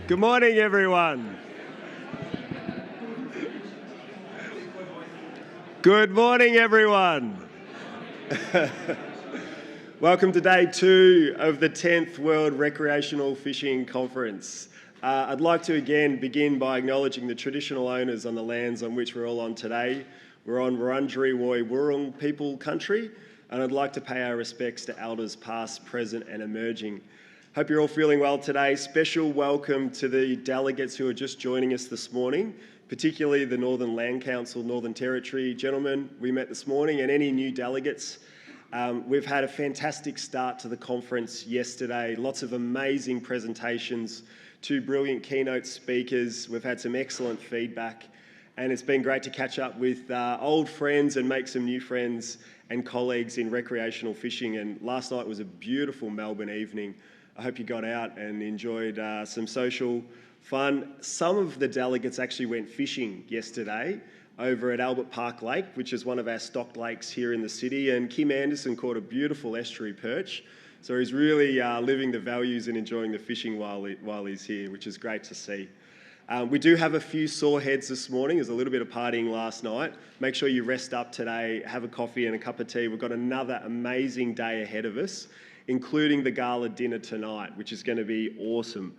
Good morning, everyone. Good morning, everyone. Welcome to day 2 of the 10th World Recreational Fishing Conference. I'd like to again begin by acknowledging the traditional owners on the lands on which we're all on today. We're on Wurundjeri Woi Wurrung people country, and I'd like to pay our respects to elders past, present and emerging. Hope you're all feeling well today. Special welcome to the delegates who are just joining us this morning, particularly the Northern Land Council, Northern Territory gentlemen we met this morning, and any new delegates. We've had a fantastic start to the conference yesterday. Lots of amazing presentations, 2 brilliant keynote speakers. We've had some excellent feedback, and it's been great to catch up with old friends and make some new friends and colleagues in recreational fishing. And last night was a beautiful Melbourne evening. I hope you got out and enjoyed some social fun. Some of the delegates actually went fishing yesterday over at Albert Park Lake, which is one of our stocked lakes here in the city, and Kim Anderson caught a beautiful estuary perch. So he's really living the values and enjoying the fishing while he's here, which is great to see. We do have a few sore heads this morning. There's a little bit of partying last night. Make sure you rest up today, have a coffee and a cup of tea. We've got another amazing day ahead of us, including the gala dinner tonight, which is going to be awesome.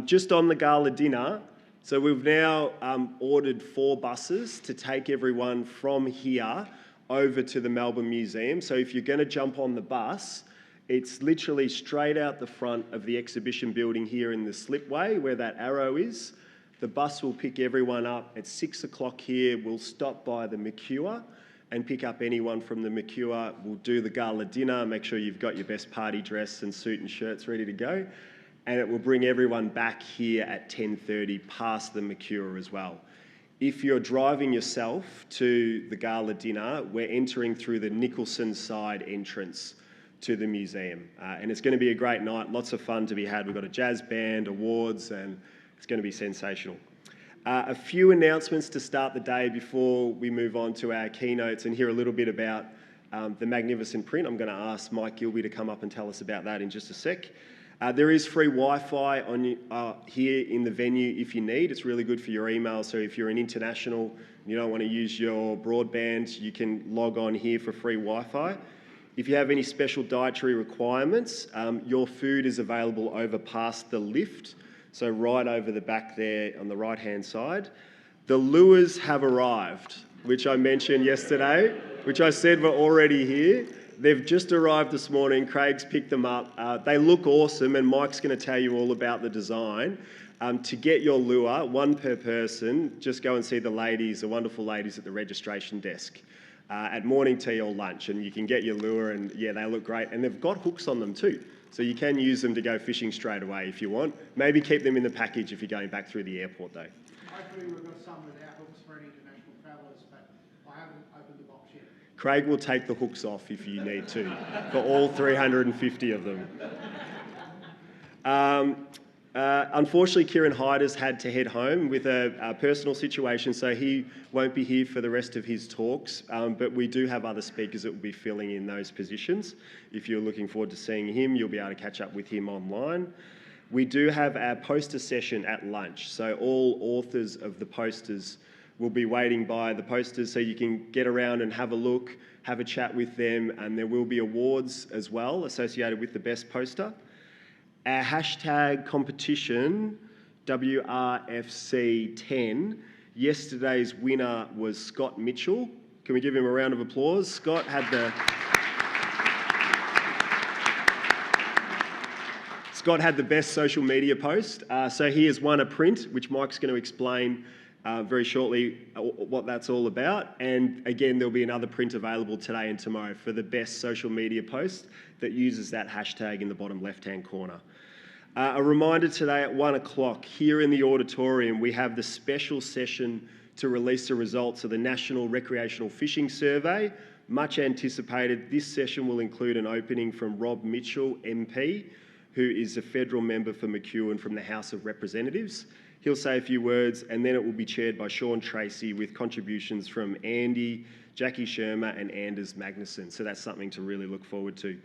Just on the gala dinner, so we've now ordered 4 buses to take everyone from here over to the Melbourne Museum. So if you're going to jump on the bus, it's literally straight out the front of the exhibition building here in the slipway where that arrow is. The bus will pick everyone up at 6 o'clock here. We'll stop by the Mercure and pick up anyone from the Mercure. We'll do the gala dinner, make sure you've got your best party dress and suit and shirts ready to go. And it will bring everyone back here at 10:30 past the Mercure as well. If you're driving yourself to the gala dinner, we're entering through the Nicholson side entrance to the museum. And it's going to be a great night, lots of fun to be had. We've got a jazz band, awards, and it's going to be sensational. A few announcements to start the day before we move on to our keynotes and hear a little bit about the magnificent print. I'm going to ask Mike Gilby to come up and tell us about that in just a sec. There is free Wi-Fi here in the venue if you need. It's really good for your email, so if you're an international and you don't want to use your broadband, you can log on here for free Wi-Fi. If you have any special dietary requirements, your food is available over past the lift, so right over the back there on the right-hand side. The lures have arrived, which I mentioned yesterday, which I said were already here. They've just arrived this morning. Craig's picked them up. They look awesome, and Mike's going to tell you all about the design. To get your lure, 1 per person, just go and see the ladies, the wonderful ladies at the registration desk at morning tea or lunch, and you can get your lure, and yeah, they look great. And they've got hooks on them too, so you can use them to go fishing straight away if you want. Maybe keep them in the package if you're going back through the airport though. Hopefully we've got some without hooks for any international travellers, but I haven't opened the box yet. Craig will take the hooks off if you need to, for all 350 of them. Unfortunately, Kieran Hyder's had to head home with a personal situation, so he won't be here for the rest of his talks, but we do have other speakers that will be filling in those positions. If you're looking forward to seeing him, you'll be able to catch up with him online. We do have our poster session at lunch, so all authors of the posters will be waiting by the posters, so you can get around and have a look, have a chat with them, and there will be awards as well associated with the best poster. Our hashtag competition, WRFC10, yesterday's winner was Scott Mitchell. Can we give him a round of applause? Scott had the best social media post. So he has won a print, which Mike's going to explain very shortly what that's all about. And again, there'll be another print available today and tomorrow for the best social media post that uses that hashtag in the bottom left-hand corner. A reminder today at 1 o'clock here in the auditorium, we have the special session to release the results of the National Recreational Fishing Survey. Much anticipated. This session will include an opening from Rob Mitchell, MP, who is a federal member for McEwen from the House of Representatives. He'll say a few words, and then it will be chaired by Sean Tracy with contributions from Andy, Jackie Shermer and Anders Magnuson. So that's something to really look forward to.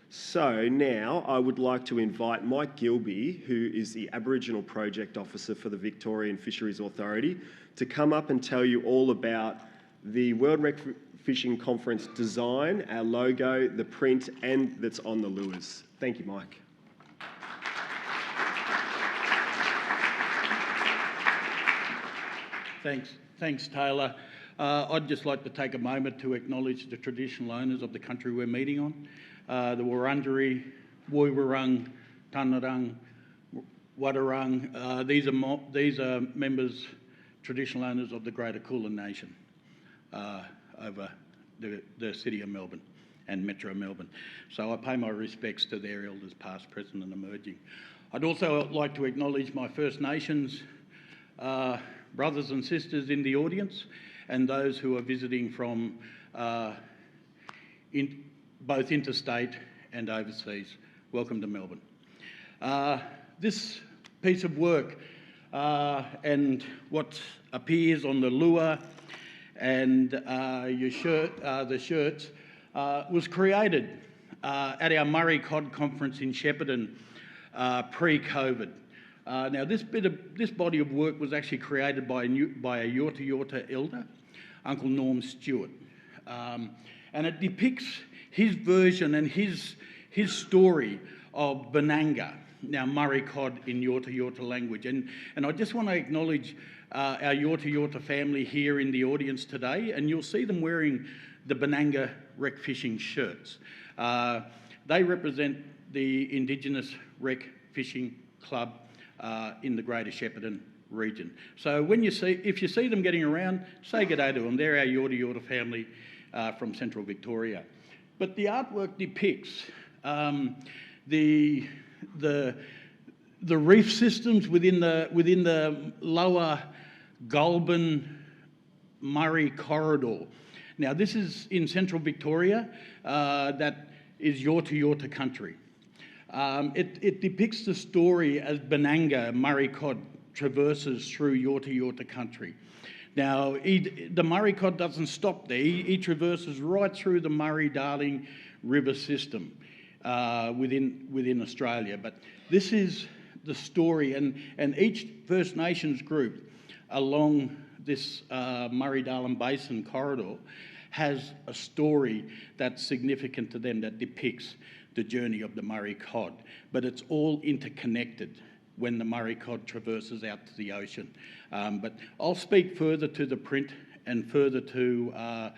So now I would like to invite Mike Gilby, who is the Aboriginal Project Officer for the Victorian Fisheries Authority, to come up and tell you all about the World Rec Fishing Conference design, our logo, the print, and that's on the lures. Thank you, Mike. Thanks, Taylor. I'd just like to take a moment to acknowledge the traditional owners of the country we're meeting on. The Wurundjeri, Woiwurrung, Tanarung, Wadawurrung. These are members, traditional owners of the Greater Kulin Nation over the city of Melbourne and Metro Melbourne. So I pay my respects to their elders past, present and emerging. I'd also like to acknowledge my First Nations brothers and sisters in the audience and those who are visiting from both interstate and overseas. Welcome to Melbourne. This piece of work and what appears on the lure and your shirt, the shirts, was created at our Murray Cod Conference in Shepparton pre-COVID. Now, this body of work was actually created by a Yorta Yorta elder, Uncle Norm Stewart, and it depicts his version and his story of Benanga, now Murray Cod in Yorta Yorta language. And I just want to acknowledge our Yorta Yorta family here in the audience today, and you'll see them wearing the Benanga Rec Fishing shirts. They represent the Indigenous Rec Fishing Club in the Greater Shepparton region. So if you see them getting around, say good day to them. They're our Yorta Yorta family from Central Victoria. But the artwork depicts the reef systems within the lower Goulburn Murray corridor. Now, this is in Central Victoria. That is Yorta Yorta country. It depicts the story as Benanga, Murray Cod, traverses through Yorta Yorta country. Now, the Murray Cod doesn't stop there. He traverses right through the Murray-Darling River system within Australia. But this is the story, and each First Nations group along this Murray-Darling Basin corridor has a story that's significant to them that depicts the journey of the Murray Cod. But it's all interconnected when the Murray Cod traverses out to the ocean. But I'll speak further to the print and further to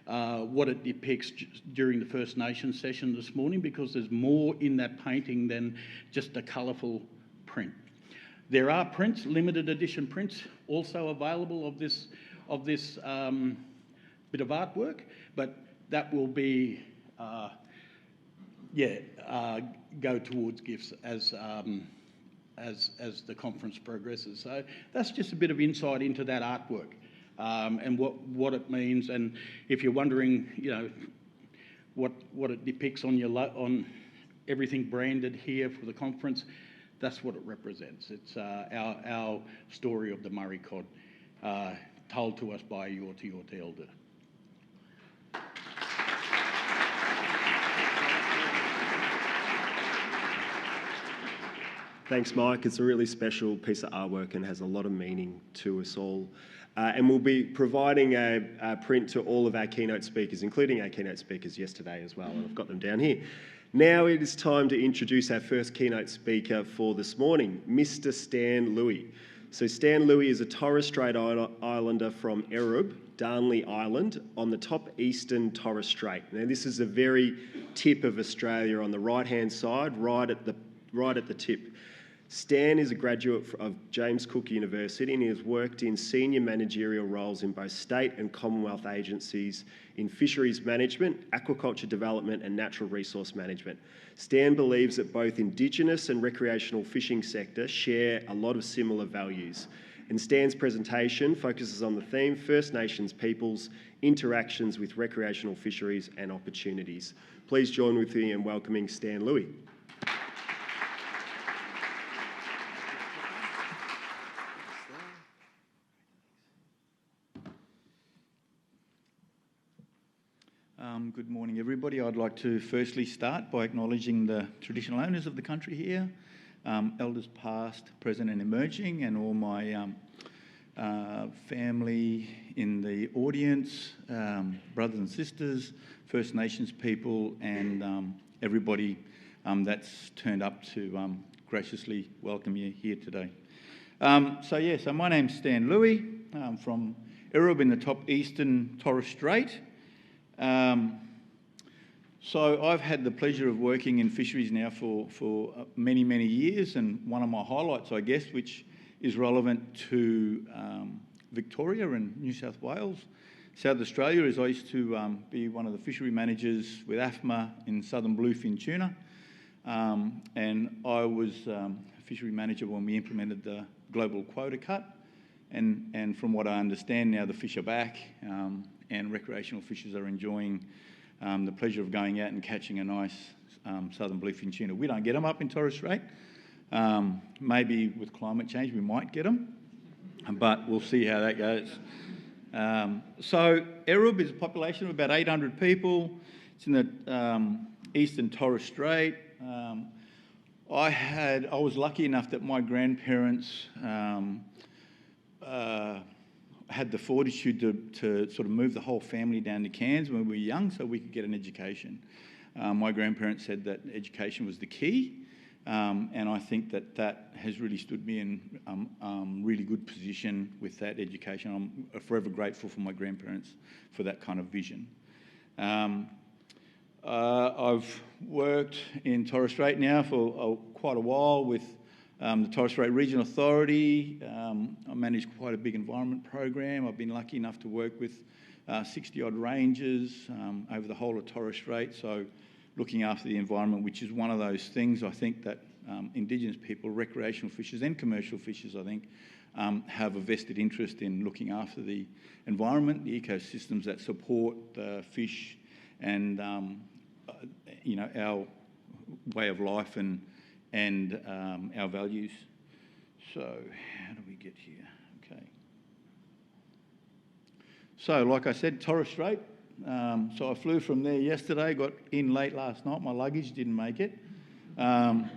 what it depicts during the First Nations session this morning, because there's more in that painting than just a colourful print. There are prints, limited edition prints, also available of this bit of artwork, but that will be go towards gifts as the conference progresses. So that's just a bit of insight into that artwork and what it means. And if you're wondering, what it depicts on everything branded here for the conference, that's what it represents. It's our story of the Murray Cod, told to us by a Yorta Yorta elder. Thanks, Mike. It's a really special piece of artwork and has a lot of meaning to us all. And we'll be providing a print to all of our keynote speakers, including our keynote speakers yesterday as well, and I've got them down here. Now it is time to introduce our first keynote speaker for this morning, Mr. Stan Louis. So Stan Louis is a Torres Strait Islander from Erub, Darnley Island, on the top eastern Torres Strait. Now this is the very tip of Australia on the right-hand side, right at the tip. Stan is a graduate of James Cook University, and he has worked in senior managerial roles in both state and Commonwealth agencies in fisheries management, aquaculture development and natural resource management. Stan believes that both Indigenous and recreational fishing sector share a lot of similar values. And Stan's presentation focuses on the theme First Nations peoples, interactions with recreational fisheries and opportunities. Please join with me in welcoming Stan Louis. Good morning, everybody. I'd like to firstly start by acknowledging the traditional owners of the country here, elders past, present and emerging, and all my family in the audience, brothers and sisters, First Nations people, and everybody that's turned up to graciously welcome you here today. So my name's Stan Louis. I'm from Erub in the top eastern Torres Strait. So I've had the pleasure of working in fisheries now for many, many years, and one of my highlights, I guess, which is relevant to Victoria and New South Wales, South Australia, is I used to be one of the fishery managers with AFMA in southern bluefin tuna, and I was a fishery manager when we implemented the global quota cut, and from what I understand now the fish are back, and recreational fishers are enjoying the pleasure of going out and catching a nice southern bluefin tuna. We don't get them up in Torres Strait. Maybe with climate change we might get them, but we'll see how that goes. So Erub is a population of about 800 people. It's in the eastern Torres Strait. I was lucky enough that my grandparents had the fortitude to sort of move the whole family down to Cairns when we were young so we could get an education. My grandparents said that education was the key, and I think that has really stood me in really good position with that education. I'm forever grateful for my grandparents for that kind of vision. I've worked in Torres Strait now for quite a while with the Torres Strait Regional Authority. I manage quite a big environment program. I've been lucky enough to work with 60-odd rangers over the whole of Torres Strait, so looking after the environment, which is one of those things I think that Indigenous people, recreational fishers and commercial fishers, I think, have a vested interest in looking after the environment, the ecosystems that support the fish and our way of life and our values. So how do we get here? Okay. So like I said, Torres Strait. So I flew from there yesterday, got in late last night. My luggage didn't make it. But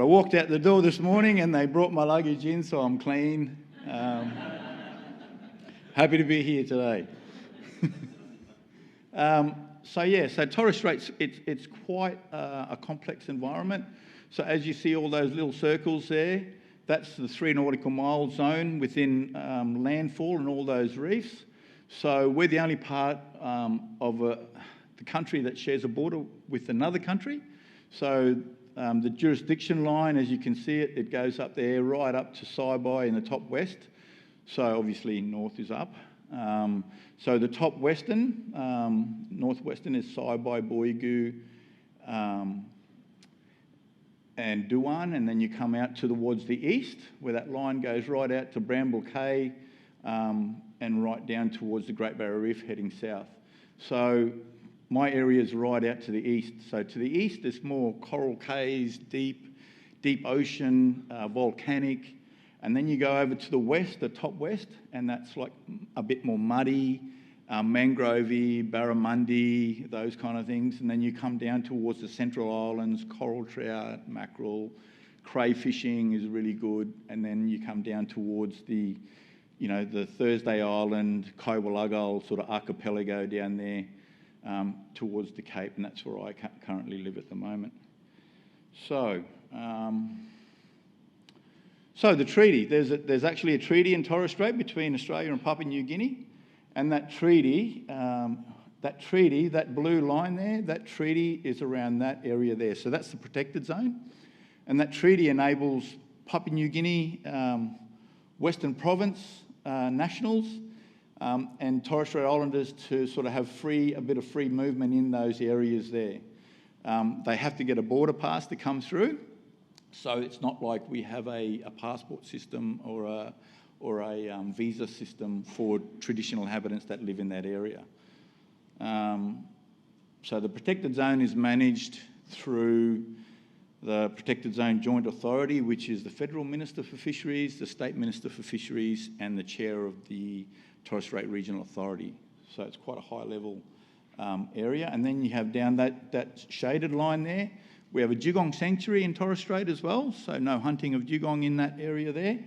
I walked out the door this morning and they brought my luggage in, so I'm clean. Happy to be here today. So Torres Strait, it's quite a complex environment. So as you see all those little circles there, that's the 3 nautical mile zone within landfall and all those reefs. So we're the only part of the country that shares a border with another country. So the jurisdiction line, as you can see it goes up there right up to Saibai in the top west. So obviously north is up. So the top western, northwestern is Saibai, Boigu, and Duan, and then you come out towards the east where that line goes right out to Bramble Cay and right down towards the Great Barrier Reef heading south. So my area is right out to the east. So to the east there's more coral cays, deep ocean, volcanic. And then you go over to the west, the top west, and that's like a bit more muddy, mangrovey, barramundi, those kind of things. And then you come down towards the Central Islands, coral trout, mackerel, crayfishing is really good. And then you come down towards the Thursday Island, Kowalagal sort of archipelago down there towards the Cape, and that's where I currently live at the moment. So the treaty, there's actually a treaty in Torres Strait between Australia and Papua New Guinea, and that treaty, that blue line there, that treaty is around that area there. So that's the protected zone, and that treaty enables Papua New Guinea, Western Province nationals, and Torres Strait Islanders to sort of have a bit of free movement in those areas there. They have to get a border pass to come through. So it's not like we have a passport system or a visa system for traditional inhabitants that live in that area. So the protected zone is managed through the Protected Zone Joint Authority, which is the Federal Minister for Fisheries, the State Minister for Fisheries, and the Chair of the Torres Strait Regional Authority. So it's quite a high-level area. And then you have down that shaded line there, we have a dugong sanctuary in Torres Strait as well, so no hunting of dugong in that area there.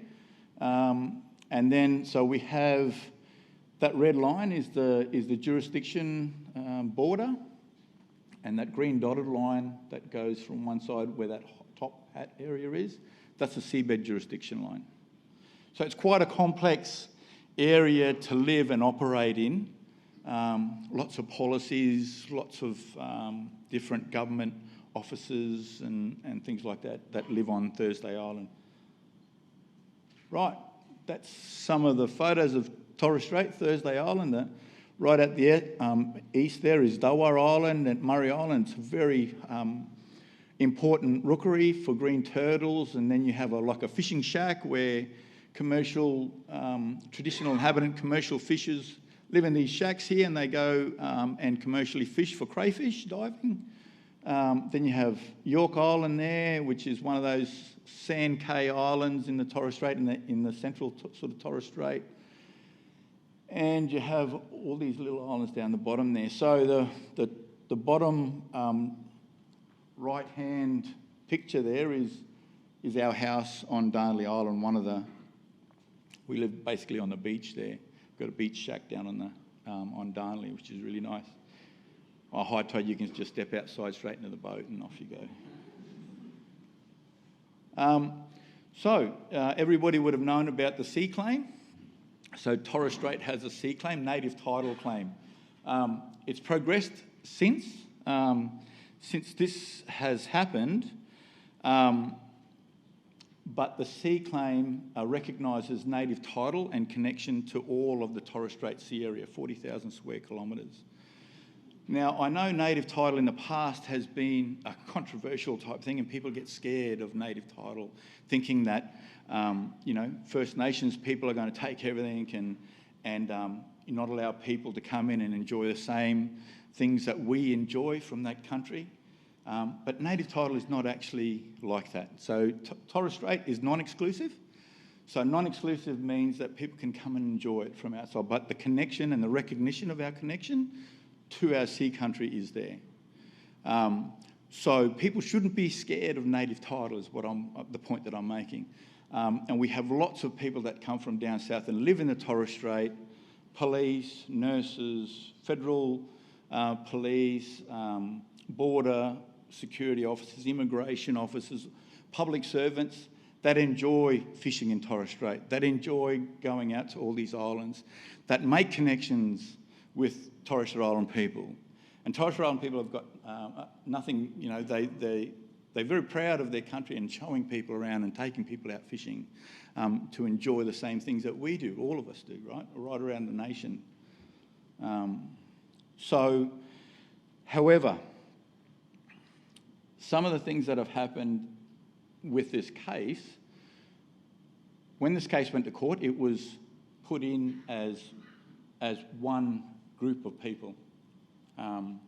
And then, so we have that red line is the jurisdiction border, and that green dotted line that goes from one side where that top hat area is, that's the seabed jurisdiction line. So it's quite a complex area to live and operate in. Lots of policies, lots of different government offices and things like that live on Thursday Island. Right, that's some of the photos of Torres Strait, Thursday Island. Right at the east there is Dawar Island and Murray Island. It's a very important rookery for green turtles, and then you have like a fishing shack where commercial, traditional inhabitant commercial fishers live in these shacks here, and they go and commercially fish for crayfish diving. Then you have York Island there, which is one of those sand cay islands in the Torres Strait, in the central sort of Torres Strait. And you have all these little islands down the bottom there. So the bottom right-hand picture there is our house on Darnley Island. We live basically on the beach there. We've got a beach shack down on Darnley, which is really nice. On high tide, you can just step outside straight into the boat and off you go. Everybody would have known about the sea claim. So Torres Strait has a sea claim, native title claim. It's progressed since this has happened, but the sea claim recognises native title and connection to all of the Torres Strait sea area, 40,000 square kilometres. Now, I know native title in the past has been a controversial type thing, and people get scared of native title, thinking that, First Nations people are going to take everything and not allow people to come in and enjoy the same things that we enjoy from that country. But native title is not actually like that. So Torres Strait is non-exclusive. So non-exclusive means that people can come and enjoy it from outside, but the connection and the recognition of our connection to our sea country is there. So people shouldn't be scared of native title is the point that I'm making. And we have lots of people that come from down south and live in the Torres Strait, police, nurses, federal police, border security officers, immigration officers, public servants that enjoy fishing in Torres Strait, that enjoy going out to all these islands, that make connections with Torres Strait Island people. And Torres Strait Island people have got nothing, they're very proud of their country and showing people around and taking people out fishing to enjoy the same things that we do, all of us do, right around the nation. However, some of the things that have happened with this case, when this case went to court, it was put in as one group of people. And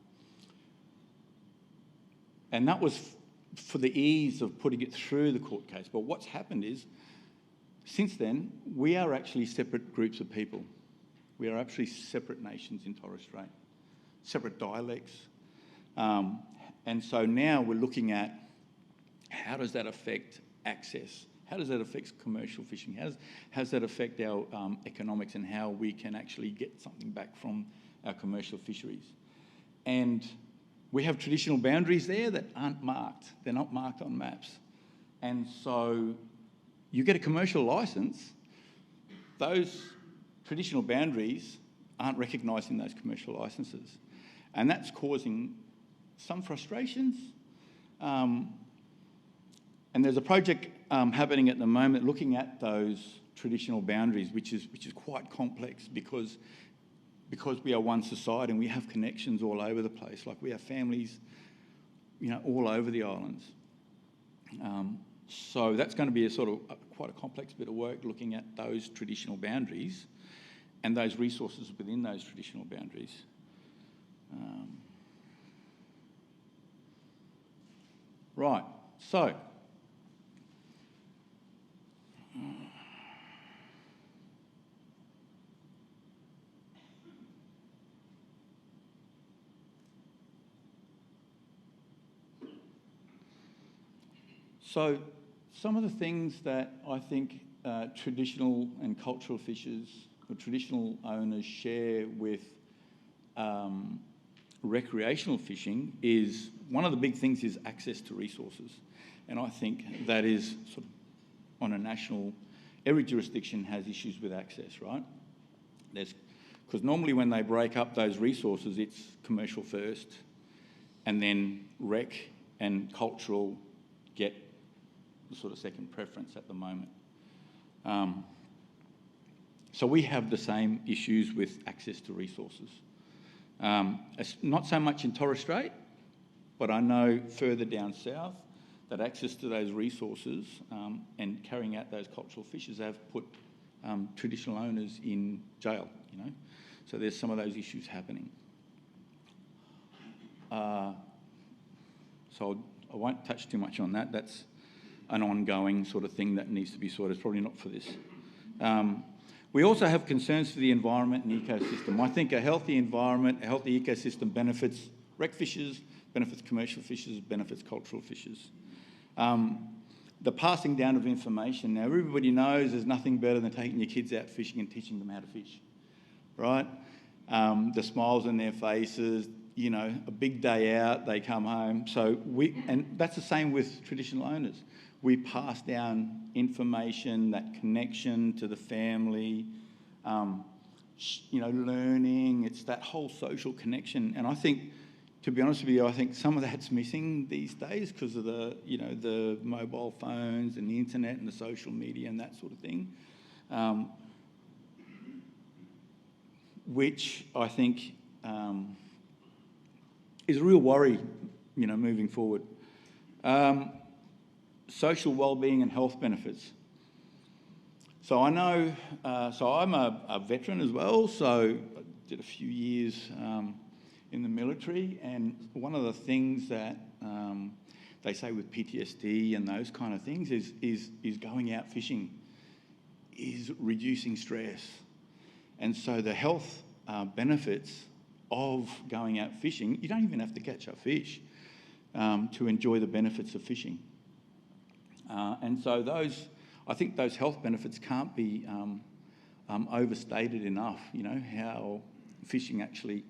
that was for the ease of putting it through the court case. But what's happened is, since then, we are actually separate groups of people. We are actually separate nations in Torres Strait, separate dialects. And so now we're looking at how does that affect access? How does that affect commercial fishing? How does that affect our economics and how we can actually get something back from our commercial fisheries? And we have traditional boundaries there that aren't marked. They're not marked on maps. And so you get a commercial licence, those traditional boundaries aren't recognised in those commercial licences. And that's causing some frustrations. And there's a project happening at the moment looking at those traditional boundaries, which is quite complex because we are one society and we have connections all over the place. Like we have families, all over the islands. So that's going to be quite a complex bit of work looking at those traditional boundaries and those resources within those traditional boundaries. Right, so So some of the things that I think traditional and cultural fishers or traditional owners share with recreational fishing is, one of the big things is access to resources. And I think that is sort of on a national, every jurisdiction has issues with access, right? Because normally when they break up those resources, it's commercial first, and then rec and cultural get the sort of second preference at the moment. So we have the same issues with access to resources. It's not so much in Torres Strait, but I know further down south that access to those resources and carrying out those cultural fishes have put traditional owners in jail, you know. So there's some of those issues happening. So I won't touch too much on that. That's an ongoing sort of thing that needs to be sorted. It's probably not for this. We also have concerns for the environment and ecosystem. I think a healthy environment, a healthy ecosystem benefits rec fishers, benefits commercial fishers, benefits cultural fishers. The passing down of information. Now, everybody knows there's nothing better than taking your kids out fishing and teaching them how to fish, right? The smiles on their faces, you know, a big day out, they come home. And that's the same with traditional owners. We pass down information, that connection to the family, you know, learning. It's that whole social connection. And I think, to be honest with you, I think some of that's missing these days because of the, you know, the mobile phones and the internet and the social media and that sort of thing, which I think is a real worry, you know, moving forward. Social wellbeing and health benefits. So I know, so I'm a veteran as well, so I did a few years in the military, and one of the things that they say with PTSD and those kind of things is going out fishing is reducing stress. And so the health benefits of going out fishing, you don't even have to catch a fish to enjoy the benefits of fishing. And so I think those health benefits can't be overstated enough, you know, how fishing actually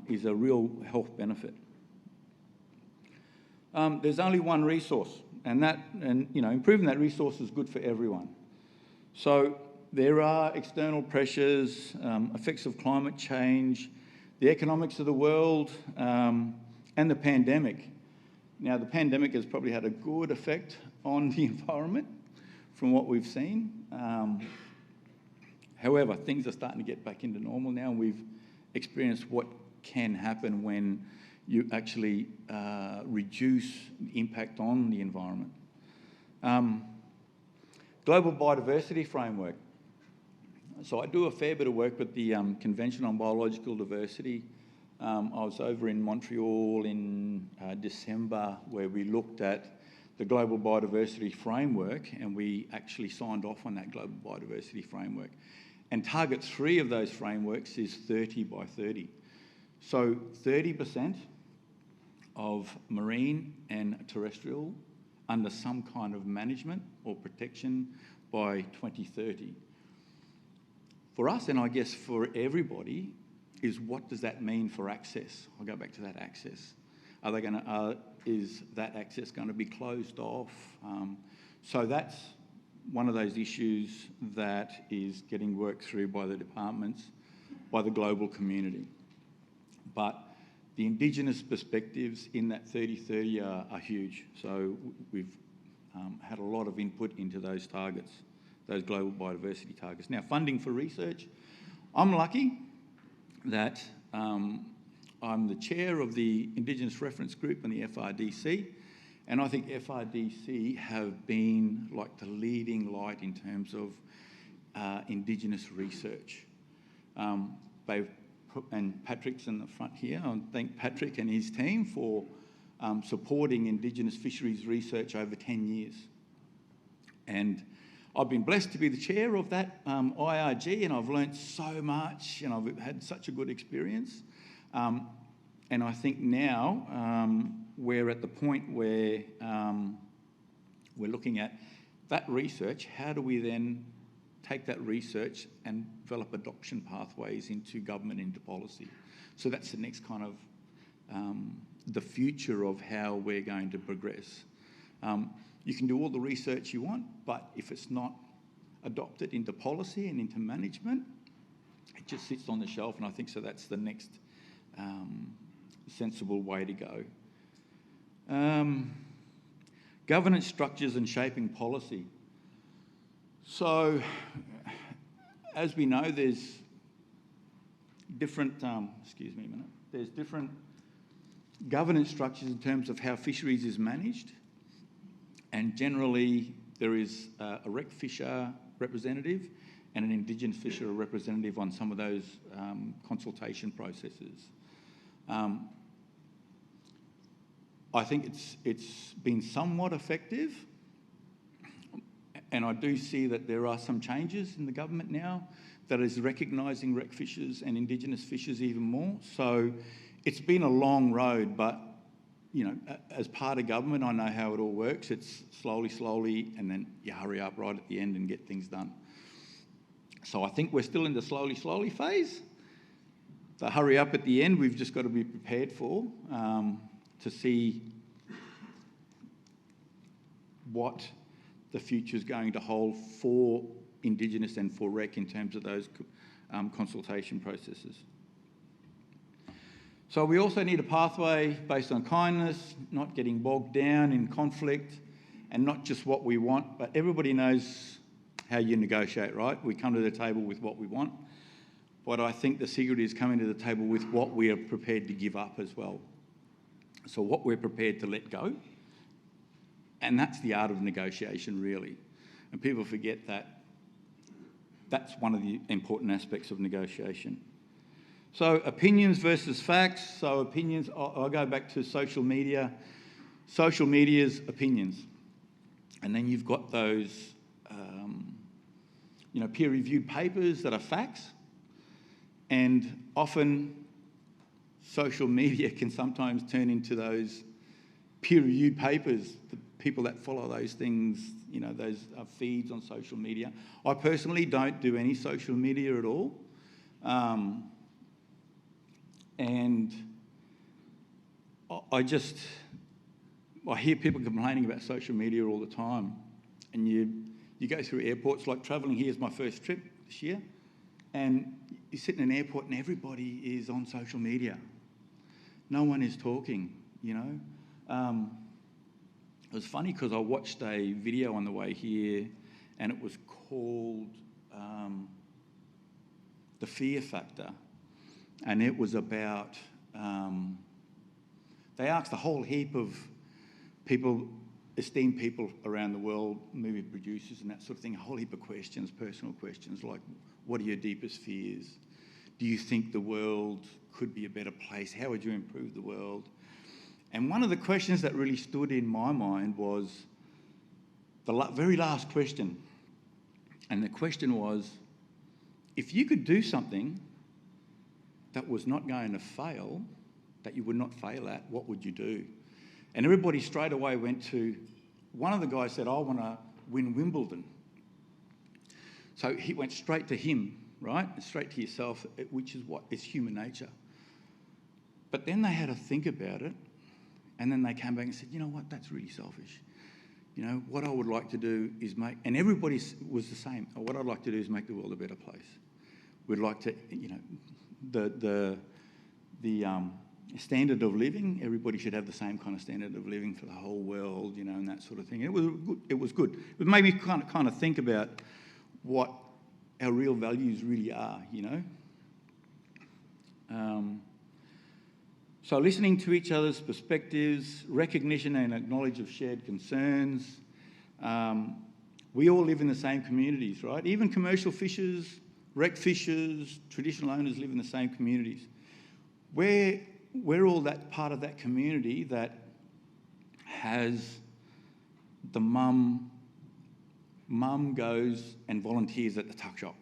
is a real health benefit. There's only one resource, and you know, improving that resource is good for everyone. So there are external pressures, effects of climate change, the economics of the world, and the pandemic. Now, the pandemic has probably had a good effect on the environment from what we've seen. However, things are starting to get back into normal now, and we've experienced what can happen when you actually reduce the impact on the environment. Global biodiversity framework. So I do a fair bit of work with the Convention on Biological Diversity. I was over in Montreal in December, where we looked at the Global Biodiversity Framework, and we actually signed off on that Global Biodiversity Framework. And target 3 of those frameworks is 30 by 30. So 30% of marine and terrestrial under some kind of management or protection by 2030. For us, and I guess for everybody, is what does that mean for access? I'll go back to that access. Is that access going to be closed off? So that's one of those issues that is getting worked through by the departments, by the global community. But the Indigenous perspectives in that 3030 are huge. So we've had a lot of input into those targets, those global biodiversity targets. Now, funding for research. I'm lucky that I'm the chair of the Indigenous Reference Group and the FRDC, and I think FRDC have been like the leading light in terms of Indigenous research. And Patrick's in the front here. I thank Patrick and his team for supporting Indigenous fisheries research over 10 years. And I've been blessed to be the chair of that IRG, and I've learnt so much, and I've had such a good experience. And I think now we're at the point where we're looking at that research. How do we then take that research and develop adoption pathways into government, into policy? So that's the next kind of the future of how we're going to progress. You can do all the research you want, but if it's not adopted into policy and into management, it just sits on the shelf, and I think so that's the next sensible way to go. Governance structures and shaping policy. So, as we know, there's different, excuse me a minute, there's different governance structures in terms of how fisheries is managed, and generally there is a rec fisher representative and an Indigenous fisher representative on some of those consultation processes. I think it's been somewhat effective, and I do see that there are some changes in the government now that is recognising rec fishers and Indigenous fishers even more. So it's been a long road, but you know, as part of government, I know how it all works. It's slowly, and then you hurry up right at the end and get things done. So I think we're still in the slowly phase. The hurry up at the end, we've just got to be prepared for, to see what the future is going to hold for Indigenous and for rec in terms of those consultation processes. So we also need a pathway based on kindness, not getting bogged down in conflict, and not just what we want, but everybody knows how you negotiate, right? We come to the table with what we want, but I think the secret is coming to the table with what we are prepared to give up as well. So what we're prepared to let go, and that's the art of negotiation, really. And people forget that that's one of the important aspects of negotiation. So opinions versus facts. So opinions, I'll go back to social media. Social media's opinions. And then you've got those peer-reviewed papers that are facts. And often social media can sometimes turn into those peer-reviewed papers, the people that follow those things, those feeds on social media. I personally don't do any social media at all. And I hear people complaining about social media all the time. And you go through airports, like travelling here is my first trip this year, and you sit in an airport and everybody is on social media. No one is talking, It was funny because I watched a video on the way here, and it was called The Fear Factor. And it was about, they asked a whole heap of people, esteemed people around the world, movie producers and that sort of thing, a whole heap of questions, personal questions, like, what are your deepest fears? Do you think the world could be a better place? How would you improve the world? And one of the questions that really stood in my mind was the very last question. And the question was, if you could do something that was not going to fail, that you would not fail at, what would you do? And everybody straight away went to, one of the guys said, I want to win Wimbledon. So he went straight to him, right? Straight to yourself, which is what is human nature. But then they had to think about it, and then they came back and said, you know what, that's really selfish. What I would like to do is and everybody was the same, what I'd like to do is make the world a better place. We'd like to, the standard of living, everybody should have the same kind of standard of living for the whole world, and that sort of thing. It was good. It made me kind of think about what our real values really are, So listening to each other's perspectives, recognition and acknowledge of shared concerns. We all live in the same communities, right? Even commercial fishers, rec fishers, traditional owners live in the same communities. We're all that part of that community that has the mum goes and volunteers at the tuck shop.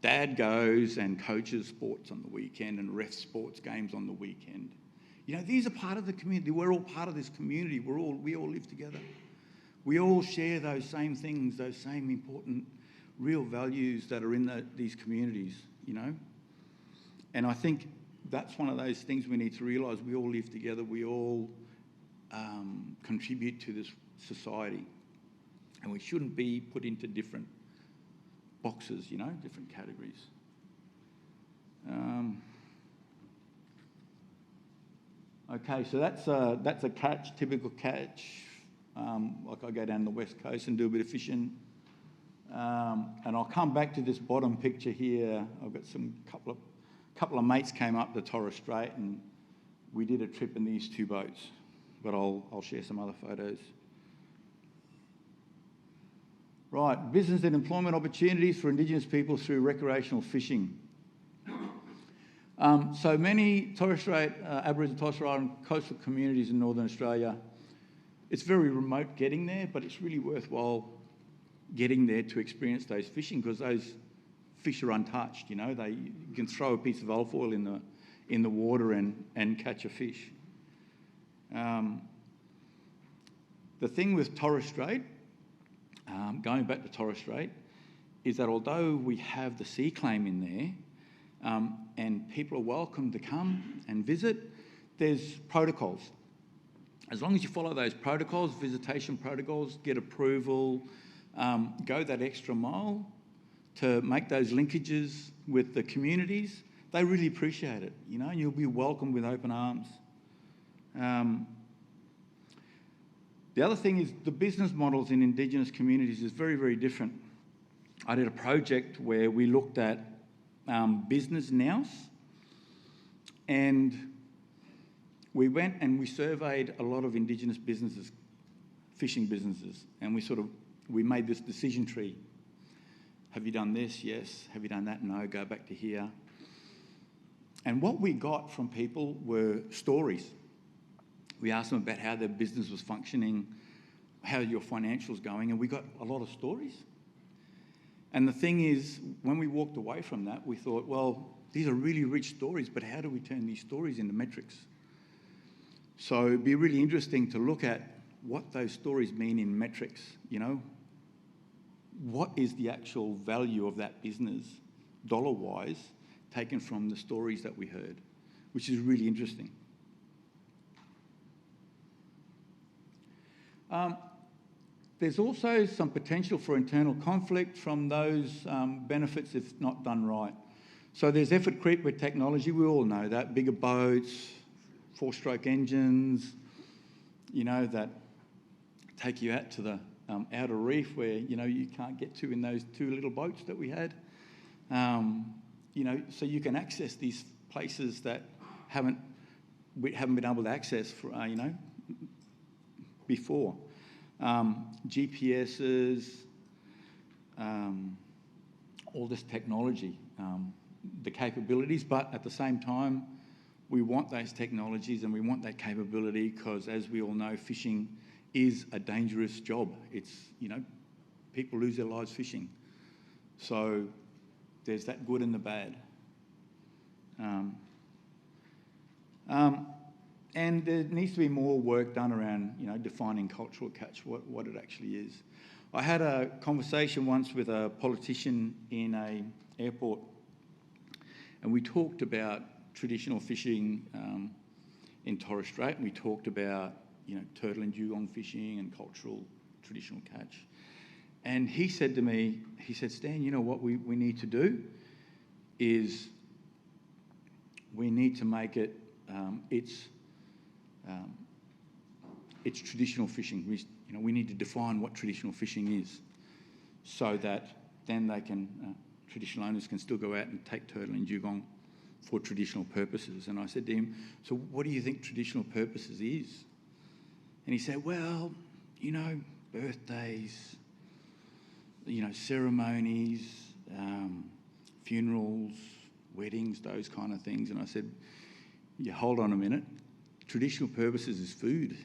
Dad goes and coaches sports on the weekend and refs sports games on the weekend. These are part of the community. We're all part of this community. We all live together. We all share those same things, those same important real values that are in these communities, you know. And I think that's one of those things we need to realise. We all live together. We all contribute to this society. And we shouldn't be put into different boxes, you know, different categories. Okay, so that's a catch, typical catch. Like I go down the west coast and do a bit of fishing. And I'll come back to this bottom picture here. I've got couple of mates came up the Torres Strait and we did a trip in these two boats. But I'll share some other photos. Right, business and employment opportunities for Indigenous people through recreational fishing. So many Torres Strait, Aboriginal Torres Strait Island coastal communities in Northern Australia, it's very remote getting there, but it's really worthwhile getting there to experience those fishing because those fish are untouched, you know. You can throw a piece of olive oil in the water and catch a fish. The thing with Torres Strait, going back to Torres Strait, is that although we have the sea claim in there, and people are welcome to come and visit, there's protocols. As long as you follow those protocols, visitation protocols, get approval, go that extra mile to make those linkages with the communities, they really appreciate it, you know, and you'll be welcomed with open arms. The other thing is the business models in Indigenous communities is very, very different. I did a project where we looked at business nows, and we went and we surveyed a lot of Indigenous businesses, fishing businesses, and we made this decision tree. Have you done this? Yes. Have you done that? No. Go back to here. And what we got from people were stories. We asked them about how their business was functioning, how your financials going, and we got a lot of stories. And the thing is, when we walked away from that, we thought, well, these are really rich stories, but how do we turn these stories into metrics? So it'd be really interesting to look at what those stories mean in metrics, you know. What is the actual value of that business, dollar-wise, taken from the stories that we heard, which is really interesting. There's also some potential for internal conflict from those benefits if not done right. So there's effort creep with technology. We all know that. Bigger boats, 4-stroke engines, you know, that take you out to the outer reef where, you know, you can't get to in those 2 little boats that we had. You know, so you can access these places that we haven't been able to access for, you know, before. GPSs, all this technology, the capabilities, but at the same time, we want those technologies and we want that capability because, as we all know, fishing is a dangerous job. It's, you know, people lose their lives fishing. So there's that good and the bad. And there needs to be more work done around, you know, defining cultural catch, what it actually is. I had a conversation once with a politician in an airport, and we talked about traditional fishing in Torres Strait, and we talked about, you know, turtle and dugong fishing and cultural traditional catch. And he said to me, he said, Stan, you know what we need to do is we need to make it, it's traditional fishing. We need to define what traditional fishing is so that then they can, traditional owners can still go out and take turtle and dugong for traditional purposes. And I said to him, so what do you think traditional purposes is? And he said, well, you know, birthdays, you know, ceremonies, funerals, weddings, those kind of things. And I said, yeah, hold on a minute. Traditional purposes is food.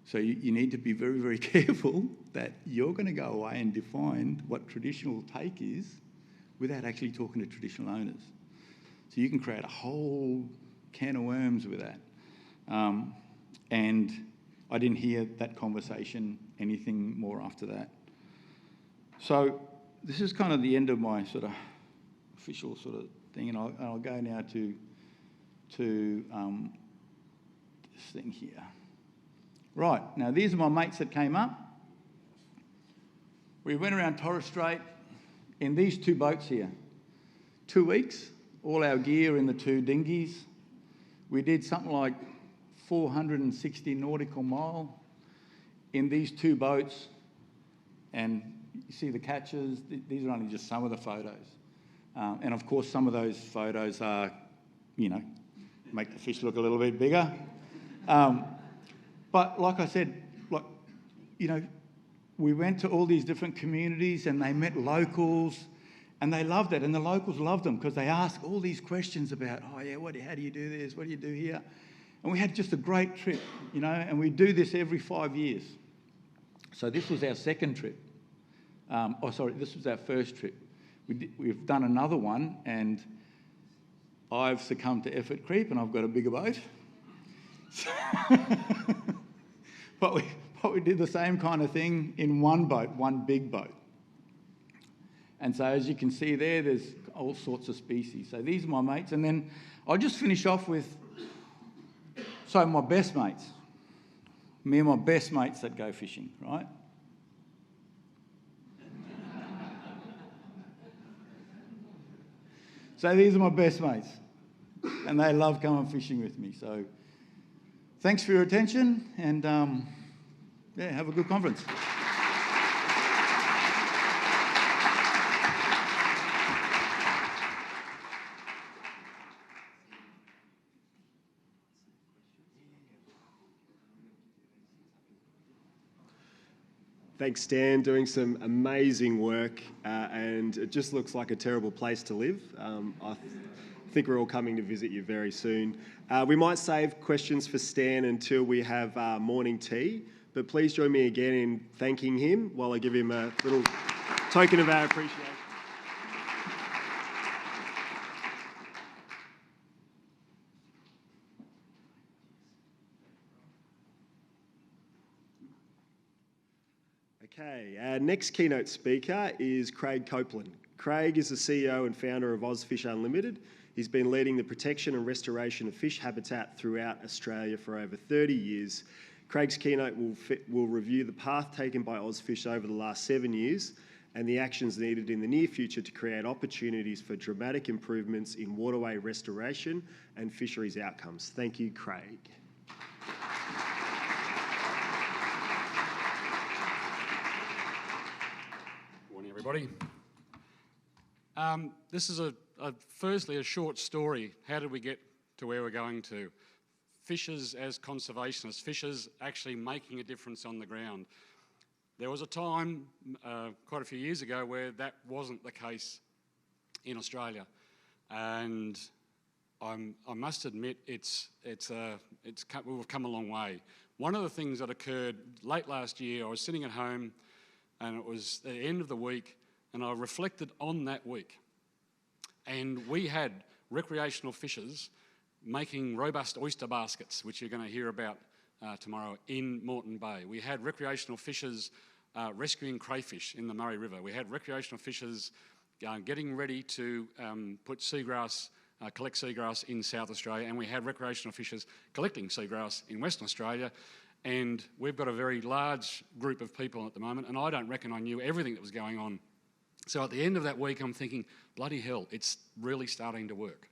So you need to be very, very careful that you're going to go away and define what traditional take is without actually talking to traditional owners. So you can create a whole can of worms with that. And I didn't hear that conversation anything more after that. So this is kind of the end of my sort of official sort of thing, and I'll go now to this thing here. Right, now these are my mates that came up. We went around Torres Strait in these 2 boats here. 2 weeks, all our gear in the 2 dinghies. We did something like 460 nautical mile in these 2 boats, and you see the catches. These are only just some of the photos. And of course, some of those photos are, you know, make the fish look a little bit bigger. But like I said, like, you know, we went to all these different communities and they met locals and they loved it. And the locals loved them because they asked all these questions about, oh yeah, how do you do this? What do you do here? And we had just a great trip, you know, and we do this every 5 years. So this was our second trip. This was our first trip. We've done another one and I've succumbed to effort creep and I've got a bigger boat. But we did the same kind of thing in one boat, one big boat. And so as you can see there, there's all sorts of species. So these are my mates. And then I'll just finish off with, so my best mates. Me and my best mates that go fishing, right? So these are my best mates. And they love coming fishing with me. So thanks for your attention and yeah, have a good conference. Thanks, Stan, doing some amazing work, and it just looks like a terrible place to live. I think we're all coming to visit you very soon. We might save questions for Stan until we have morning tea, but please join me again in thanking him while I give him a little token of our appreciation. Okay, our next keynote speaker is Craig Copeland. Craig is the CEO and founder of Ozfish Unlimited. He's been leading the protection and restoration of fish habitat throughout Australia for over 30 years. Craig's keynote will review the path taken by Ozfish over the last 7 years and the actions needed in the near future to create opportunities for dramatic improvements in waterway restoration and fisheries outcomes. Thank you, Craig. Morning, everybody. This is firstly a short story. How did we get to where we're going to? Fishers as conservationists, fishers actually making a difference on the ground. There was a time, quite a few years ago, where that wasn't the case in Australia, and I must admit we've come a long way. One of the things that occurred late last year, I was sitting at home, and it was the end of the week, and I reflected on that week. And we had recreational fishers making robust oyster baskets, which you're going to hear about tomorrow in Moreton Bay. We had recreational fishers rescuing crayfish in the Murray River. We had recreational fishers getting ready to put seagrass, collect seagrass in South Australia, and we had recreational fishers collecting seagrass in Western Australia. And we've got a very large group of people at the moment, and I don't reckon I knew everything that was going on. So at the end of that week, I'm thinking, bloody hell, it's really starting to work.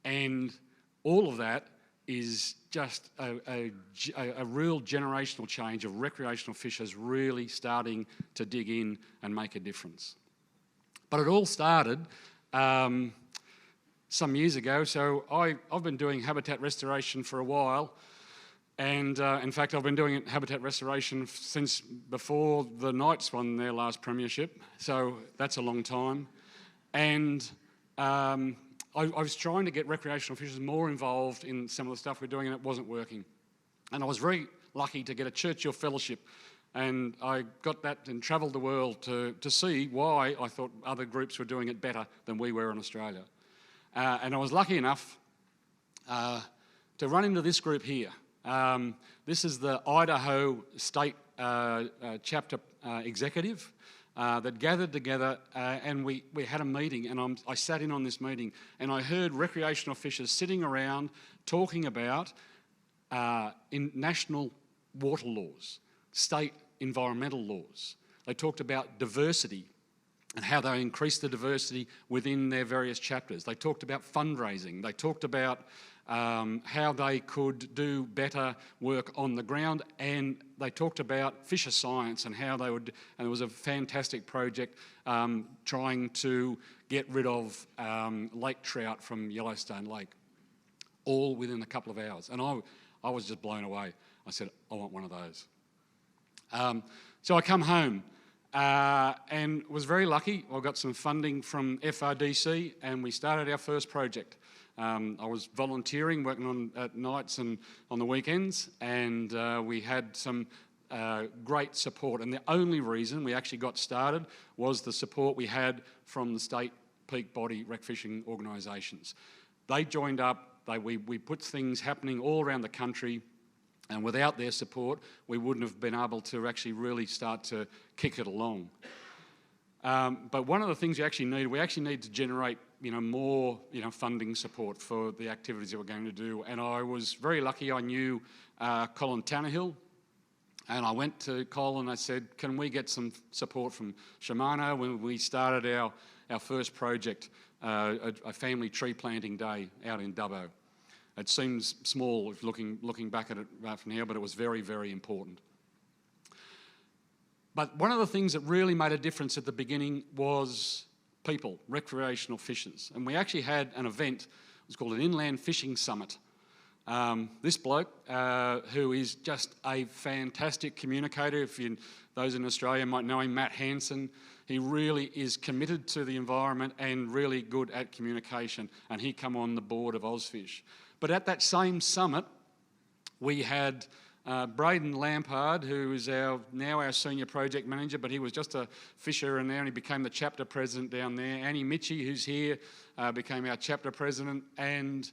And all of that is just a real generational change of recreational fishers really starting to dig in and make a difference. But it all started some years ago. So I've been doing habitat restoration for a while. And in fact, I've been doing habitat restoration since before the Knights won their last premiership. So that's a long time. And I was trying to get recreational fishers more involved in some of the stuff we're doing, and it wasn't working. And I was very lucky to get a Churchill Fellowship. And I got that and travelled the world to see why I thought other groups were doing it better than we were in Australia. And I was lucky enough to run into this group here. This is the Idaho State chapter executive that gathered together and we had a meeting, and I sat in on this meeting and I heard recreational fishers sitting around talking about in national water laws, state environmental laws. They talked about diversity and how they increased the diversity within their various chapters. They talked about fundraising. They talked about how they could do better work on the ground, and they talked about fisher science and how they would, and it was a fantastic project trying to get rid of lake trout from Yellowstone Lake, all within a couple of hours. And I was just blown away. I said, I want one of those. So I come home and was very lucky. I got some funding from FRDC and we started our first project. I was volunteering, working on at nights and on the weekends, and we had some great support. And the only reason we actually got started was the support we had from the state peak body rec fishing organisations. They joined up. We put things happening all around the country, and without their support, we wouldn't have been able to actually really start to kick it along. But one of the things we actually need to generate, more, funding support for the activities that we're going to do. And I was very lucky. I knew Colin Tannehill, and I went to Colin and I said, "Can we get some support from Shimano?" When we started our first project, a family tree planting day out in Dubbo. It seems small if looking back at it from here, but it was very, very important. But one of the things that really made a difference at the beginning was people, recreational fishers. And we actually had an event, it was called an Inland Fishing Summit. This bloke, who is just a fantastic communicator, those in Australia might know him, Matt Hansen, he really is committed to the environment and really good at communication, and he come on the board of Ozfish. But at that same summit, we had Braden Lampard, who is now our senior project manager, but he was just a fisher and now he became the chapter president down there. Annie Mitchie, who's here, became our chapter president, and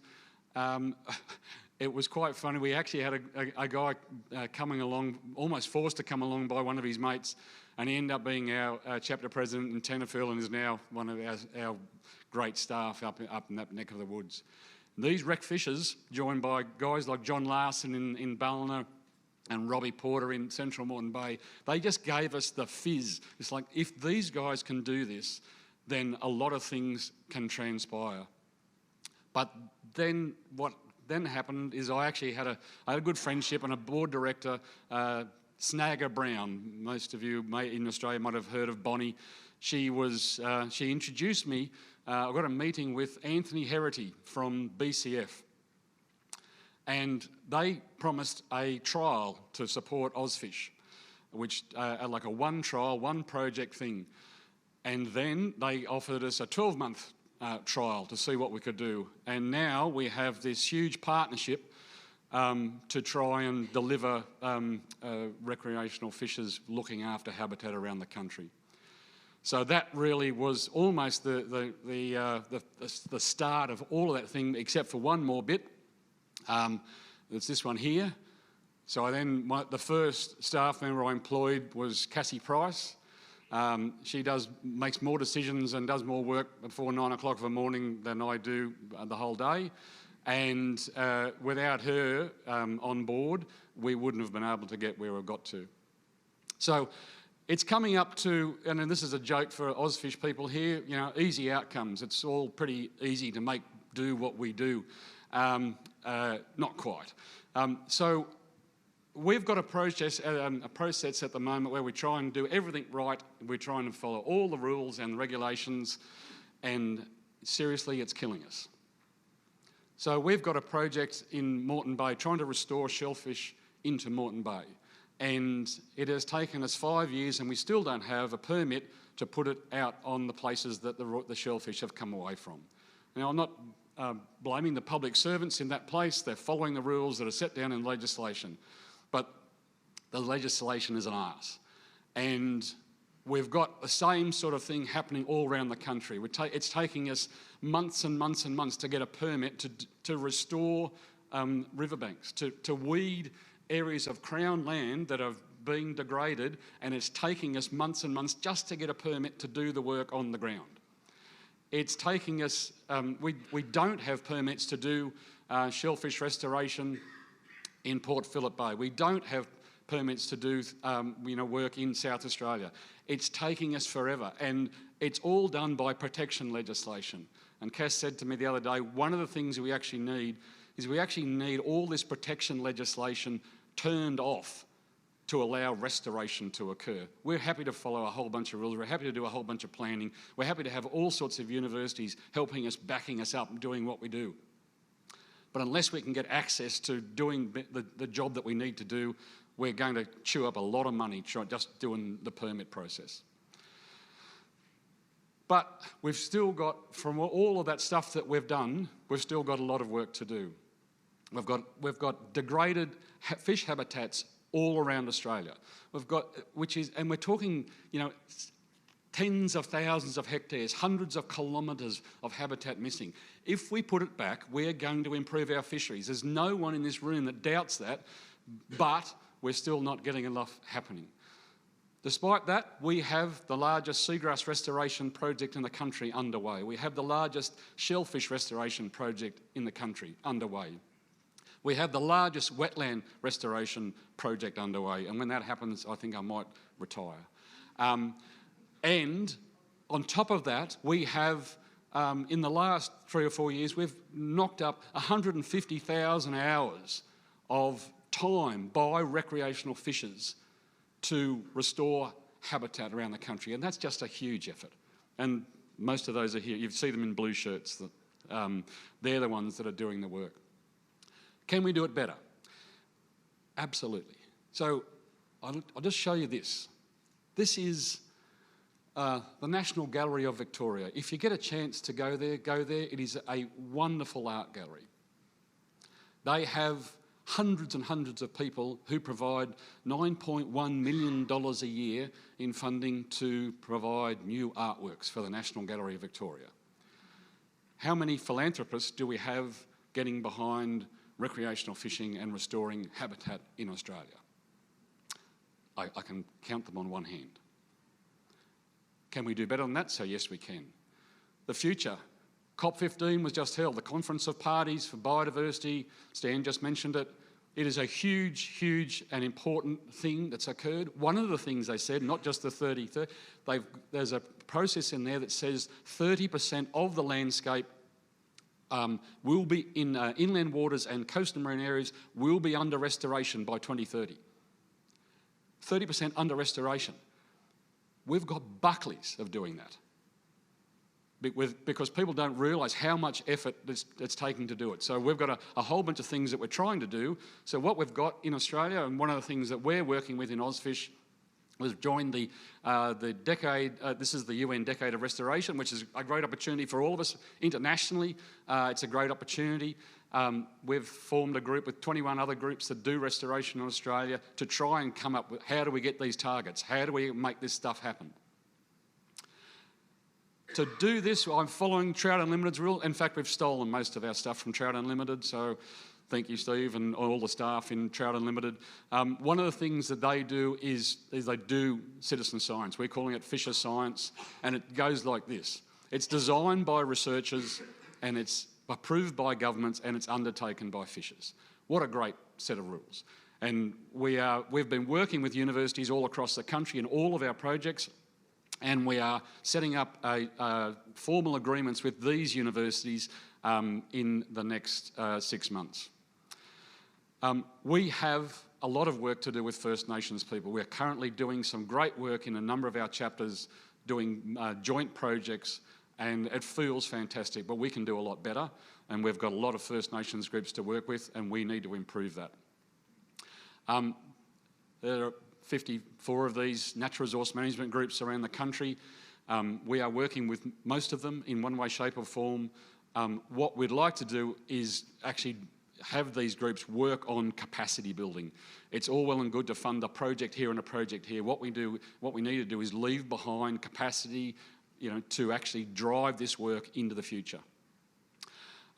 it was quite funny. We actually had a guy coming along, almost forced to come along by one of his mates, and he ended up being our chapter president in Tenterfield and is now one of our great staff up in that neck of the woods. These rec fishers, joined by guys like John Larson in Ballina and Robbie Porter in Central Moreton Bay, they just gave us the fizz. It's like, if these guys can do this, then a lot of things can transpire. But then what then happened is I actually had a good friendship and a board director, Snagger Brown. Most of you in Australia might have heard of Bonnie. She introduced me. I got a meeting with Anthony Herity from BCF, and they promised a trial to support Ozfish, which like a one trial, one project thing. And then they offered us a 12-month trial to see what we could do. And now we have this huge partnership to try and deliver recreational fishers looking after habitat around the country. So that really was almost the start of all of that thing, except for one more bit. It's this one here. So the first staff member I employed was Cassie Price. She makes more decisions and does more work before 9 o'clock in the morning than I do the whole day. And without her on board, we wouldn't have been able to get where we've got to. So it's coming up to, and this is a joke for Ozfish people here, easy outcomes. It's all pretty easy to do what we do. Not quite. So we've got a process at the moment where we try and do everything right. We're trying to follow all the rules and regulations, and seriously, it's killing us. So we've got a project in Moreton Bay trying to restore shellfish into Moreton Bay. And it has taken us 5 years and we still don't have a permit to put it out on the places that the shellfish have come away from. Now, I'm not blaming the public servants in that place. They're following the rules that are set down in legislation. But the legislation is an arse. And we've got the same sort of thing happening all around the country. It's taking us months and months and months to get a permit to restore riverbanks, to weed areas of Crown land that have being degraded, and it's taking us months and months just to get a permit to do the work on the ground. It's taking us, we don't have permits to do shellfish restoration in Port Phillip Bay. We don't have permits to do work in South Australia. It's taking us forever, and it's all done by protection legislation. And Cass said to me the other day, one of the things we actually need is we actually need all this protection legislation turned off to allow restoration to occur. We're happy to follow a whole bunch of rules. We're happy to do a whole bunch of planning. We're happy to have all sorts of universities helping us, backing us up, doing what we do. But unless we can get access to doing the job that we need to do, we're going to chew up a lot of money just doing the permit process. But we've still got, from all of that stuff that we've done, we've still got a lot of work to do. We've got degraded fish habitats all around Australia. And we're talking, tens of thousands of hectares, hundreds of kilometres of habitat missing. If we put it back, we're going to improve our fisheries. There's no one in this room that doubts that, but we're still not getting enough happening. Despite that, we have the largest seagrass restoration project in the country underway. We have the largest shellfish restoration project in the country underway. We have the largest wetland restoration project underway, and when that happens, I think I might retire. And on top of that, we have, in the last 3 or 4 years, we've knocked up 150,000 hours of time by recreational fishers to restore habitat around the country, and that's just a huge effort. And most of those are here. You see them in blue shirts. They're the ones that are doing the work. Can we do it better? Absolutely. So I'll just show you this. This is the National Gallery of Victoria. If you get a chance to go there, go there. It is a wonderful art gallery. They have hundreds and hundreds of people who provide $9.1 million a year in funding to provide new artworks for the National Gallery of Victoria. How many philanthropists do we have getting behind recreational fishing and restoring habitat in Australia? I can count them on one hand. Can we do better than that? So yes, we can. The future. COP15 was just held, the Conference of Parties for Biodiversity. Stan just mentioned it. It is a huge, huge and important thing that's occurred. One of the things they said, not just the 30, there's a process in there that says 30% of the landscape will be in inland waters and coastal marine areas will be under restoration by 2030. 30% under restoration. We've got Buckleys of doing that because people don't realise how much effort it's taking to do it. So we've got a whole bunch of things that we're trying to do. So what we've got in Australia, and one of the things that we're working with in Ozfish, was joined the decade, this is the UN Decade of Restoration, which is a great opportunity for all of us internationally. It's a great opportunity. We've formed a group with 21 other groups that do restoration in Australia to try and come up with how do we get these targets? How do we make this stuff happen? To do this, I'm following Trout Unlimited's rule. In fact, we've stolen most of our stuff from Trout Unlimited, so thank you, Steve, and all the staff in Trout Unlimited. One of the things that they do is they do citizen science. We're calling it fisher science, and it goes like this. It's designed by researchers, and it's approved by governments, and it's undertaken by fishers. What a great set of rules. And we've been working with universities all across the country in all of our projects, and we are setting up formal agreements with these universities in the next 6 months. We have a lot of work to do with First Nations people. We're currently doing some great work in a number of our chapters, doing joint projects, and it feels fantastic, but we can do a lot better, and we've got a lot of First Nations groups to work with, and we need to improve that. There are 54 of these natural resource management groups around the country. We are working with most of them in one way, shape or form. What we'd like to do is actually have these groups work on capacity building. It's all well and good to fund a project here and a project here. What we need to do is leave behind capacity, to actually drive this work into the future.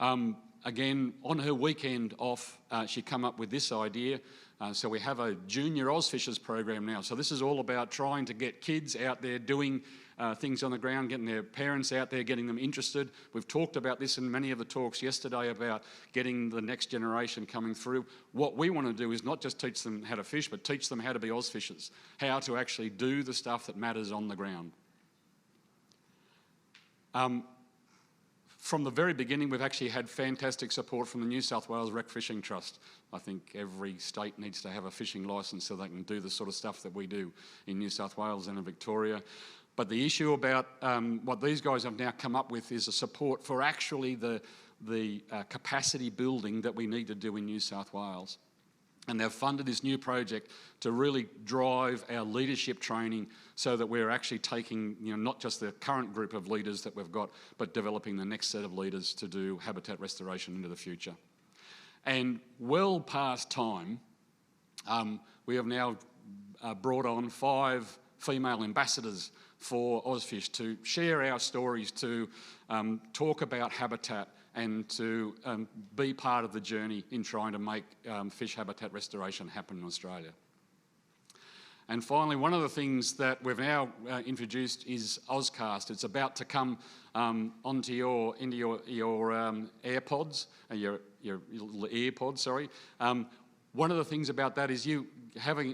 Again, on her weekend off, she came up with this idea. So we have a junior Ozfishers program now. So this is all about trying to get kids out there doing things on the ground, getting their parents out there, getting them interested. We've talked about this in many of the talks yesterday about getting the next generation coming through. What we want to do is not just teach them how to fish, but teach them how to be Ozfishers, how to actually do the stuff that matters on the ground. From the very beginning, we've actually had fantastic support from the New South Wales Rec Fishing Trust. I think every state needs to have a fishing licence so they can do the sort of stuff that we do in New South Wales and in Victoria. But the issue about what these guys have now come up with is a support for actually the capacity building that we need to do in New South Wales. And they've funded this new project to really drive our leadership training so that we're actually taking, not just the current group of leaders that we've got, but developing the next set of leaders to do habitat restoration into the future. And well past time, we have now brought on 5 female ambassadors for Ozfish to share our stories, to talk about habitat, and to be part of the journey in trying to make fish habitat restoration happen in Australia. And finally, one of the things that we've now introduced is Ozcast. It's about to come into your AirPods, your little earpods, sorry. One of the things about that is you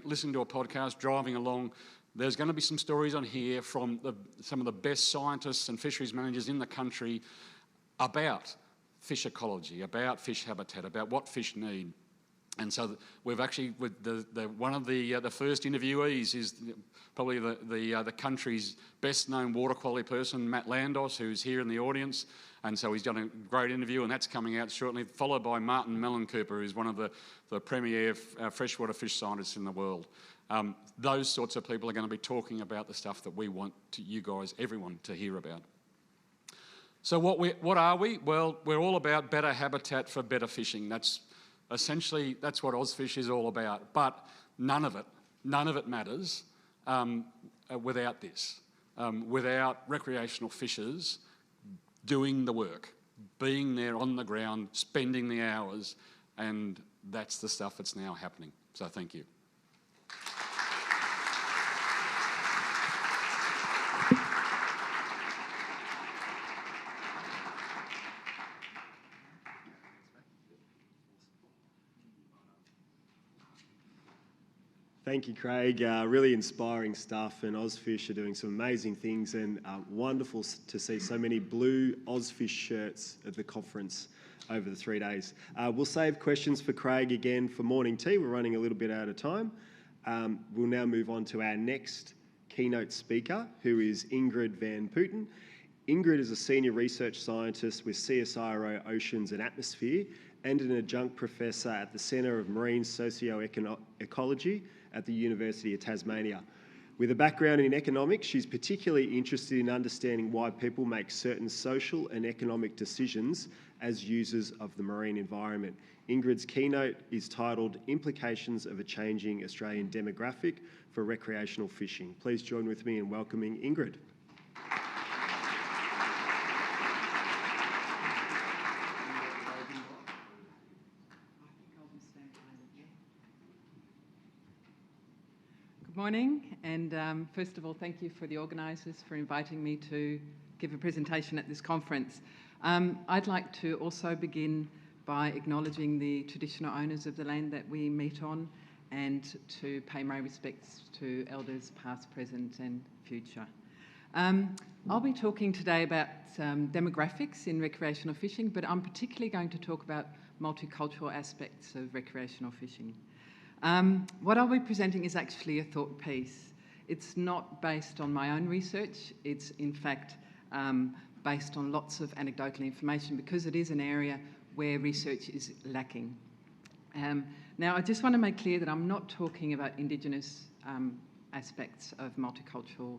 listening to a podcast, driving along, there's going to be some stories on here from some of the best scientists and fisheries managers in the country about fish ecology, about fish habitat, about what fish need. And so we've actually, one of the first interviewees is probably the country's best known water quality person, Matt Landos, who's here in the audience. And so he's done a great interview, and that's coming out shortly, followed by Martin Mellencooper, who's one of the premier freshwater fish scientists in the world. Those sorts of people are going to be talking about the stuff that we want you guys, everyone, to hear about. So what are we? Well, we're all about better habitat for better fishing. That's what Ozfish is all about. But none of it matters without this, without recreational fishers doing the work, being there on the ground, spending the hours, and that's the stuff that's now happening. So thank you. Thank you, Craig. Really inspiring stuff, and Ozfish are doing some amazing things, and wonderful to see so many blue Ozfish shirts at the conference over the 3 days. We'll save questions for Craig again for morning tea. We're running a little bit out of time. We'll now move on to our next keynote speaker, who is Ingrid van Putten. Ingrid is a senior research scientist with CSIRO Oceans and Atmosphere and an adjunct professor at the Centre of Marine Socio-Ecology at the University of Tasmania. With a background in economics, she's particularly interested in understanding why people make certain social and economic decisions as users of the marine environment. Ingrid's keynote is titled Implications of a Changing Australian Demographic for Recreational Fishing. Please join with me in welcoming Ingrid. Good morning, and first of all, thank you for the organisers for inviting me to give a presentation at this conference. I'd like to also begin by acknowledging the traditional owners of the land that we meet on, and to pay my respects to elders past, present and future. I'll be talking today about demographics in recreational fishing, but I'm particularly going to talk about multicultural aspects of recreational fishing. What I'll be presenting is actually a thought piece. It's not based on my own research. It's in fact based on lots of anecdotal information, because it is an area where research is lacking. Now, I just want to make clear that I'm not talking about Indigenous aspects of multicultural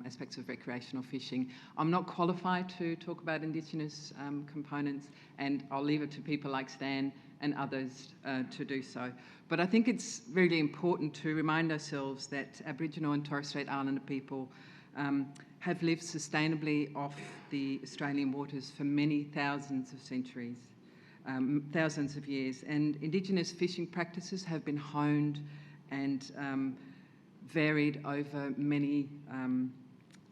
aspects of recreational fishing. I'm not qualified to talk about Indigenous components, and I'll leave it to people like Stan and others to do so. But I think it's really important to remind ourselves that Aboriginal and Torres Strait Islander people have lived sustainably off the Australian waters for many thousands of centuries. thousands of years. And Indigenous fishing practices have been honed and varied over many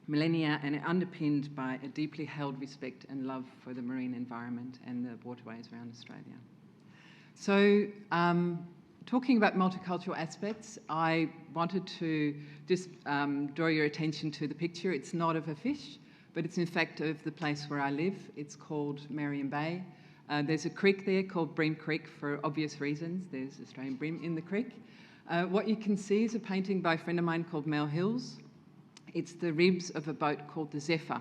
millennia and are underpinned by a deeply held respect and love for the marine environment and the waterways around Australia. So, talking about multicultural aspects, I wanted to just draw your attention to the picture. It's not of a fish, but it's in fact of the place where I live. It's called Marion Bay. There's a creek there called Bream Creek for obvious reasons. There's Australian bream in the creek. What you can see is a painting by a friend of mine called Mel Hills. It's the ribs of a boat called the Zephyr.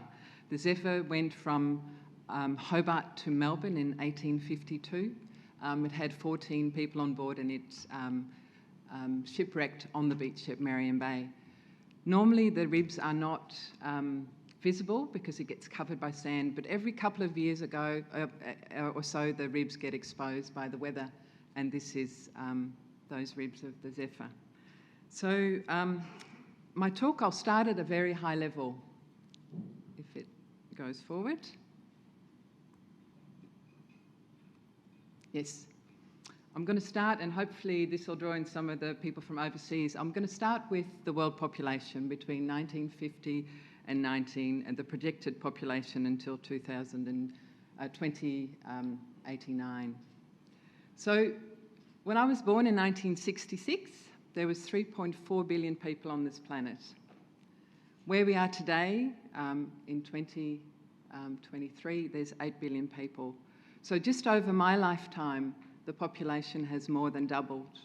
The Zephyr went from Hobart to Melbourne in 1852. It had 14 people on board and it shipwrecked on the beach at Marion Bay. Normally the ribs are not visible because it gets covered by sand, but every couple of years ago or so the ribs get exposed by the weather, and this is those ribs of the Zephyr. So my talk, I'll start at a very high level, if it goes forward. Yes. I'm going to start, and hopefully this will draw in some of the people from overseas. I'm going to start with the world population between 1950 and the projected population until 2089. So when I was born in 1966, there was 3.4 billion people on this planet. Where we are today, in 2023, there's 8 billion people. So just over my lifetime, the population has more than doubled.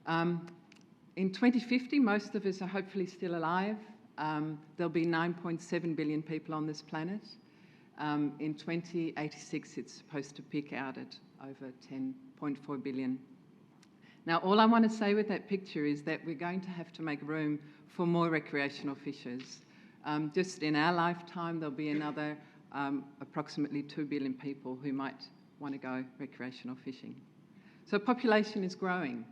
In 2050, most of us are hopefully still alive. There'll be 9.7 billion people on this planet. In 2086, it's supposed to peak out at over 10.4 billion. Now, all I want to say with that picture is that we're going to have to make room for more recreational fishers. Just in our lifetime, there'll be another approximately 2 billion people who might want to go recreational fishing. So population is growing.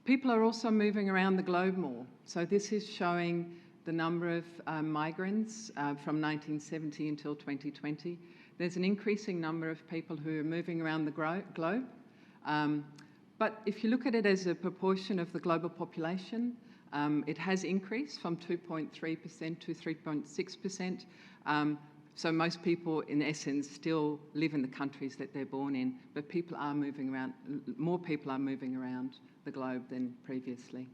People are also moving around the globe more. So this is showing the number of migrants from 1970 until 2020. There's an increasing number of people who are moving around the globe. But if you look at it as a proportion of the global population, it has increased from 2.3% to 3.6%. So most people, in essence, still live in the countries that they're born in, but people are moving around, more people are moving around the globe than previously.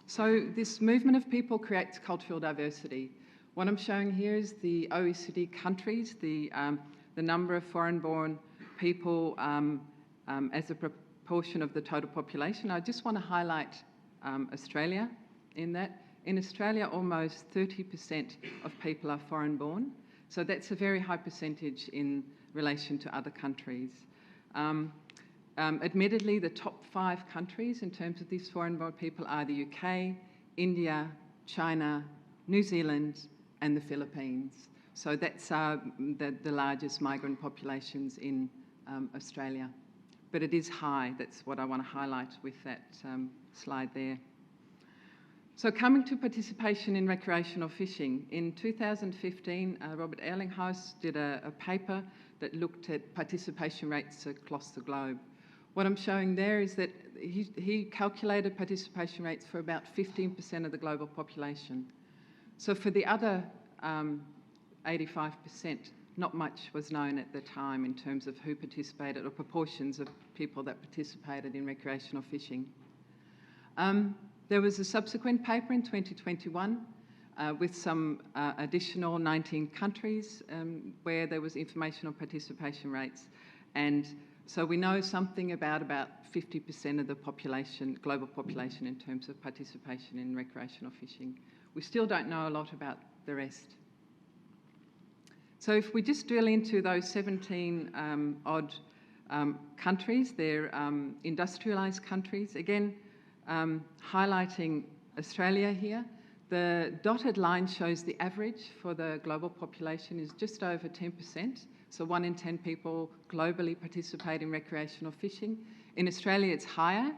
So this movement of people creates cultural diversity. What I'm showing here is the OECD countries, the number of foreign-born people as a proportion of the total population. I just want to highlight Australia in that. In Australia, almost 30% of people are foreign-born, so that's a very high percentage in relation to other countries. Admittedly, the top 5 countries in terms of these foreign-born people are the UK, India, China, New Zealand, and the Philippines. So that's the largest migrant populations in Australia. But it is high. That's what I want to highlight with that slide there. So coming to participation in recreational fishing, in 2015, Robert Ehlinghaus did a paper that looked at participation rates across the globe. What I'm showing there is that he calculated participation rates for about 15% of the global population. So for the other 85%, not much was known at the time in terms of who participated or proportions of people that participated in recreational fishing. There was a subsequent paper in 2021 with some additional 19 countries where there was information on participation rates. And so we know something about 50% of the population, global population, in terms of participation in recreational fishing. We still don't know a lot about the rest. So if we just drill into those 17 odd countries, they're industrialised countries. Again, highlighting Australia here. The dotted line shows the average for the global population is just over 10%. So 1 in 10 people globally participate in recreational fishing. In Australia, it's higher.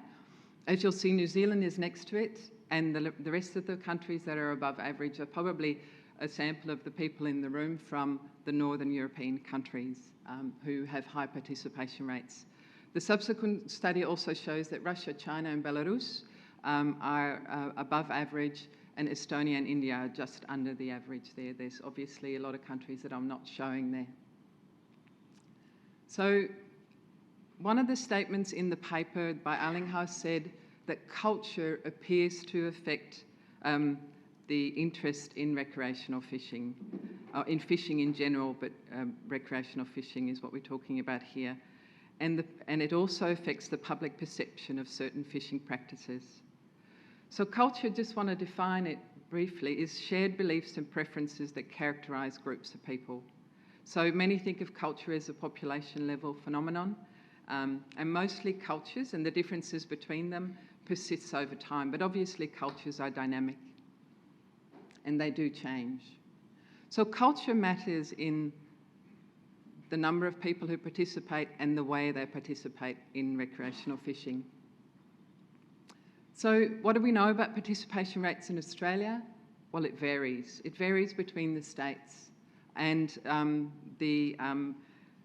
As you'll see, New Zealand is next to it, and the rest of the countries that are above average are probably a sample of the people in the room from the Northern European countries who have high participation rates. The subsequent study also shows that Russia, China and Belarus are above average, and Estonia and India are just under the average there. There's obviously a lot of countries that I'm not showing there. So one of the statements in the paper by Allinghouse said that culture appears to affect the interest in recreational fishing, in fishing in general, but recreational fishing is what we're talking about here. And it also affects the public perception of certain fishing practices. So culture, just want to define it briefly, is shared beliefs and preferences that characterise groups of people. So many think of culture as a population level phenomenon, and mostly cultures and the differences between them persists over time, but obviously cultures are dynamic and they do change. So culture matters in the number of people who participate and the way they participate in recreational fishing. So what do we know about participation rates in Australia? Well, it varies. It varies between the states, and the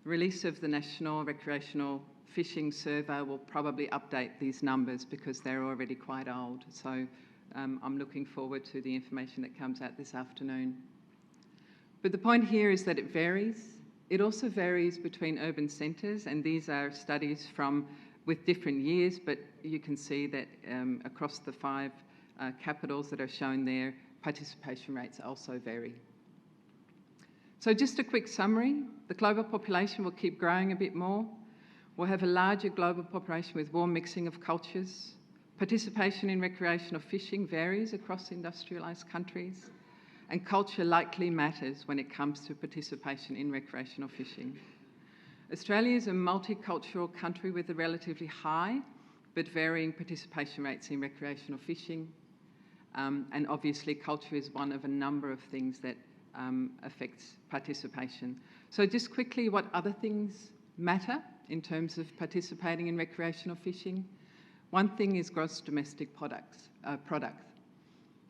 release of the National Recreational Fishing Survey will probably update these numbers because they're already quite old. So I'm looking forward to the information that comes out this afternoon. But the point here is that it varies. It also varies between urban centres, and these are studies with different years, but you can see that across the 5 capitals that are shown there, participation rates also vary. So just a quick summary. The global population will keep growing a bit more. We'll have a larger global population with warm mixing of cultures. Participation in recreational fishing varies across industrialised countries, and culture likely matters when it comes to participation in recreational fishing. Australia is a multicultural country with a relatively high but varying participation rates in recreational fishing, and obviously culture is one of a number of things that affects participation. So just quickly, what other things matter in terms of participating in recreational fishing? One thing is gross domestic product.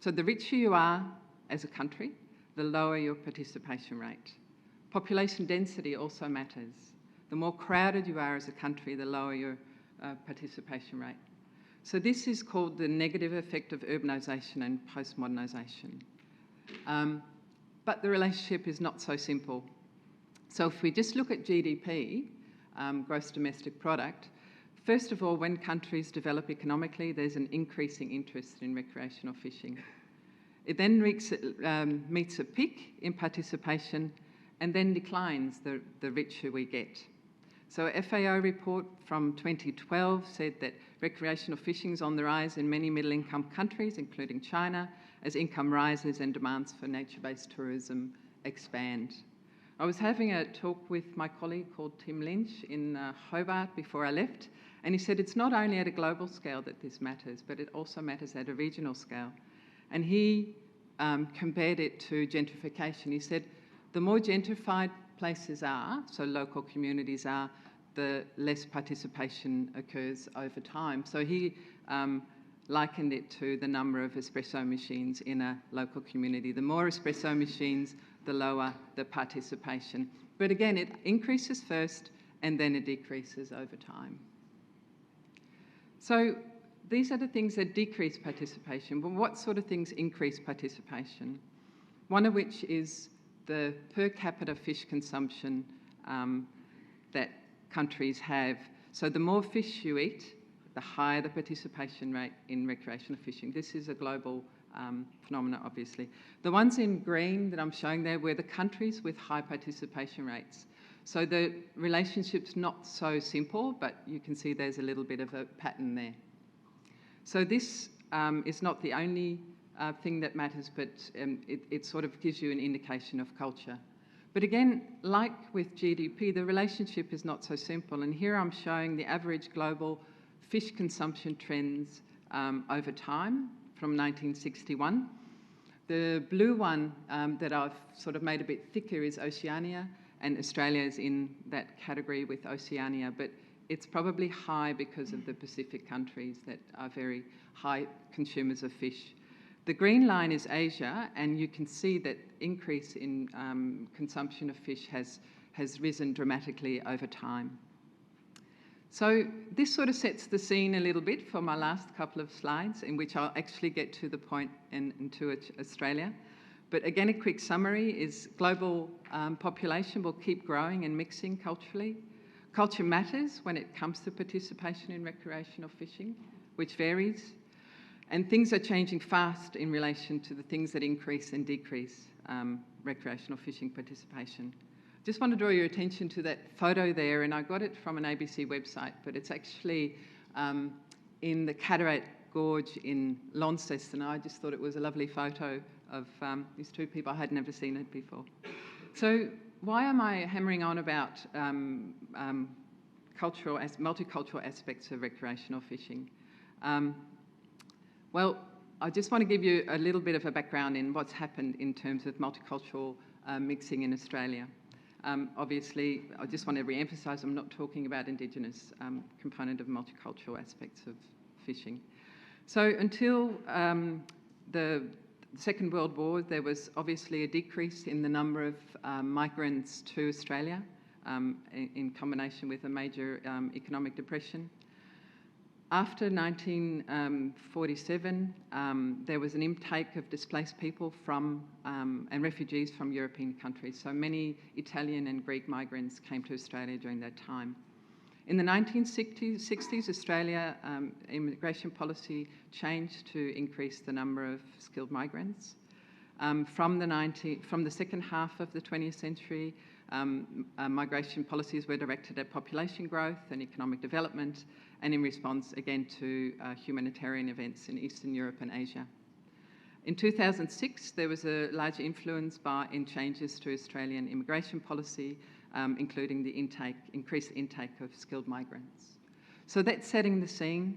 So the richer you are as a country, the lower your participation rate. Population density also matters. The more crowded you are as a country, the lower your participation rate. So this is called the negative effect of urbanisation and postmodernisation. But the relationship is not so simple. So if we just look at GDP, gross domestic product, first of all, when countries develop economically, there's an increasing interest in recreational fishing. It then meets a peak in participation and then declines the richer we get. So a FAO report from 2012 said that recreational fishing is on the rise in many middle-income countries, including China, as income rises and demands for nature-based tourism expand. I was having a talk with my colleague called Tim Lynch in Hobart before I left, and he said it's not only at a global scale that this matters, but it also matters at a regional scale. And he compared it to gentrification. He said the more gentrified places are, so local communities are, the less participation occurs over time. So he likened it to the number of espresso machines in a local community. The more espresso machines, the lower the participation. But again, it increases first and then it decreases over time. So these are the things that decrease participation. But what sort of things increase participation? One of which is the per capita fish consumption that countries have. So the more fish you eat, the higher the participation rate in recreational fishing. This is a global phenomenon, obviously. The ones in green that I'm showing there were the countries with high participation rates. So the relationship's not so simple, but you can see there's a little bit of a pattern there. So this is not the only thing that matters, but it sort of gives you an indication of culture. But again, like with GDP, the relationship is not so simple. And here I'm showing the average global fish consumption trends over time from 1961. The blue one that I've sort of made a bit thicker is Oceania, and Australia is in that category with Oceania, but it's probably high because of the Pacific countries that are very high consumers of fish. The green line is Asia, and you can see that increase in consumption of fish has risen dramatically over time. So this sort of sets the scene a little bit for my last couple of slides, in which I'll actually get to the point into Australia. But again, a quick summary is global population will keep growing and mixing culturally. Culture matters when it comes to participation in recreational fishing, which varies. And things are changing fast in relation to the things that increase and decrease recreational fishing participation. Just want to draw your attention to that photo there, and I got it from an ABC website, but it's actually in the Cataract Gorge in Launceston. I just thought it was a lovely photo of these two people. I had never seen it before. So why am I hammering on about multicultural aspects of recreational fishing? Well, I just want to give you a little bit of a background in what's happened in terms of multicultural mixing in Australia. Obviously, I just want to re-emphasise I'm not talking about Indigenous component of multicultural aspects of fishing. So until the Second World War, there was obviously a decrease in the number of migrants to Australia in combination with a major economic depression. After 1947, there was an intake of displaced people from and refugees from European countries. So many Italian and Greek migrants came to Australia during that time. In the 1960s, Australia immigration policy changed to increase the number of skilled migrants. From the second half of the 20th century, migration policies were directed at population growth and economic development, and in response again to humanitarian events in Eastern Europe and Asia. In 2006, there was a large influence in changes to Australian immigration policy, including the increased intake of skilled migrants. So that's setting the scene.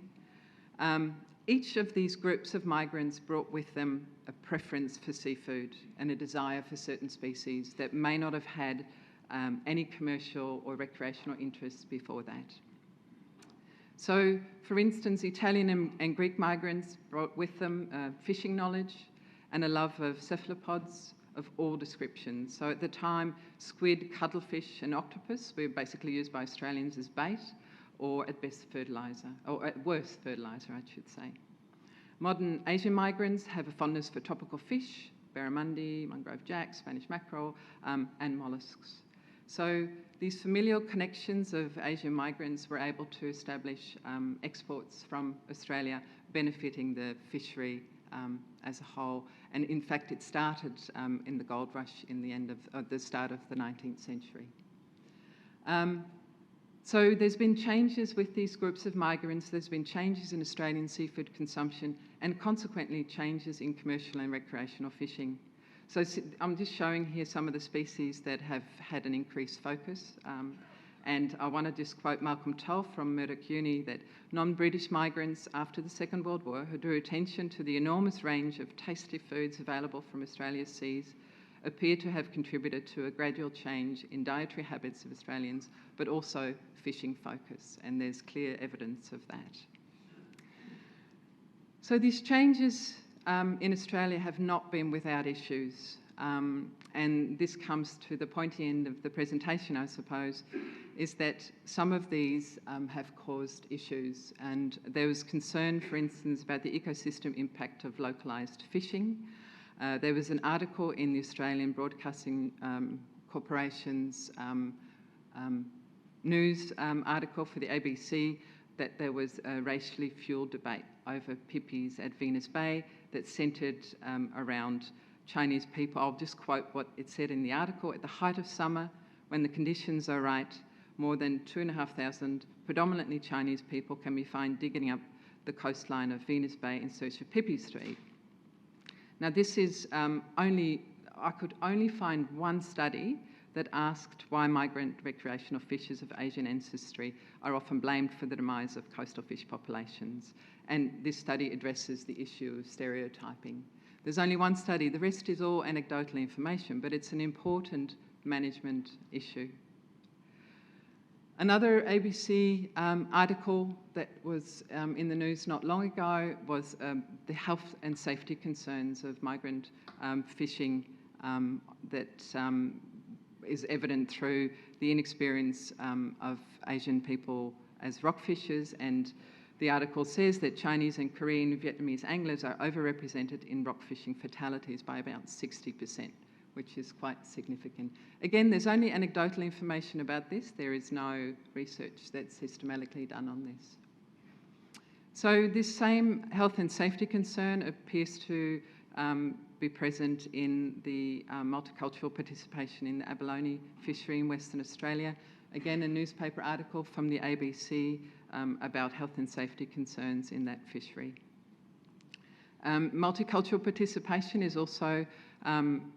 Each of these groups of migrants brought with them a preference for seafood and a desire for certain species that may not have had any commercial or recreational interests before that. So, for instance, Italian and Greek migrants brought with them fishing knowledge and a love of cephalopods of all descriptions. So at the time, squid, cuttlefish and octopus were basically used by Australians as bait, or at best fertiliser, or at worst fertiliser, I should say. Modern Asian migrants have a fondness for tropical fish, barramundi, mangrove jack, Spanish mackerel, and molluscs. So these familial connections of Asian migrants were able to establish exports from Australia, benefiting the fishery as a whole. And in fact, it started in the gold rush in the start of the 19th century. So there's been changes with these groups of migrants. There's been changes in Australian seafood consumption and consequently changes in commercial and recreational fishing. So I'm just showing here some of the species that have had an increased focus. And I want to just quote Malcolm Tull from Murdoch Uni that non-British migrants after the Second World War who drew attention to the enormous range of tasty foods available from Australia's seas appear to have contributed to a gradual change in dietary habits of Australians, but also fishing focus, and there's clear evidence of that. So these changes in Australia have not been without issues, and this comes to the pointy end of the presentation, I suppose, is that some of these have caused issues, and there was concern, for instance, about the ecosystem impact of localised fishing. There was an article in the Australian Broadcasting Corporation's news article for the ABC that there was a racially fuelled debate over pippies at Venus Bay that centred around Chinese people. I'll just quote what it said in the article. At the height of summer, when the conditions are right, more than 2,500 predominantly Chinese people can be found digging up the coastline of Venus Bay in search of pippies to eat. Now this is I could only find one study that asked why migrant recreational fishers of Asian ancestry are often blamed for the demise of coastal fish populations. And this study addresses the issue of stereotyping. There's only one study, the rest is all anecdotal information, but it's an important management issue. Another ABC article that was in the news not long ago was the health and safety concerns of migrant fishing that is evident through the inexperience of Asian people as rock fishers, and the article says that Chinese and Korean Vietnamese anglers are overrepresented in rock fishing fatalities by about 60%, which is quite significant. Again, there's only anecdotal information about this. There is no research that's systematically done on this. So this same health and safety concern appears to be present in the multicultural participation in the abalone fishery in Western Australia. Again, a newspaper article from the ABC about health and safety concerns in that fishery. Multicultural participation is also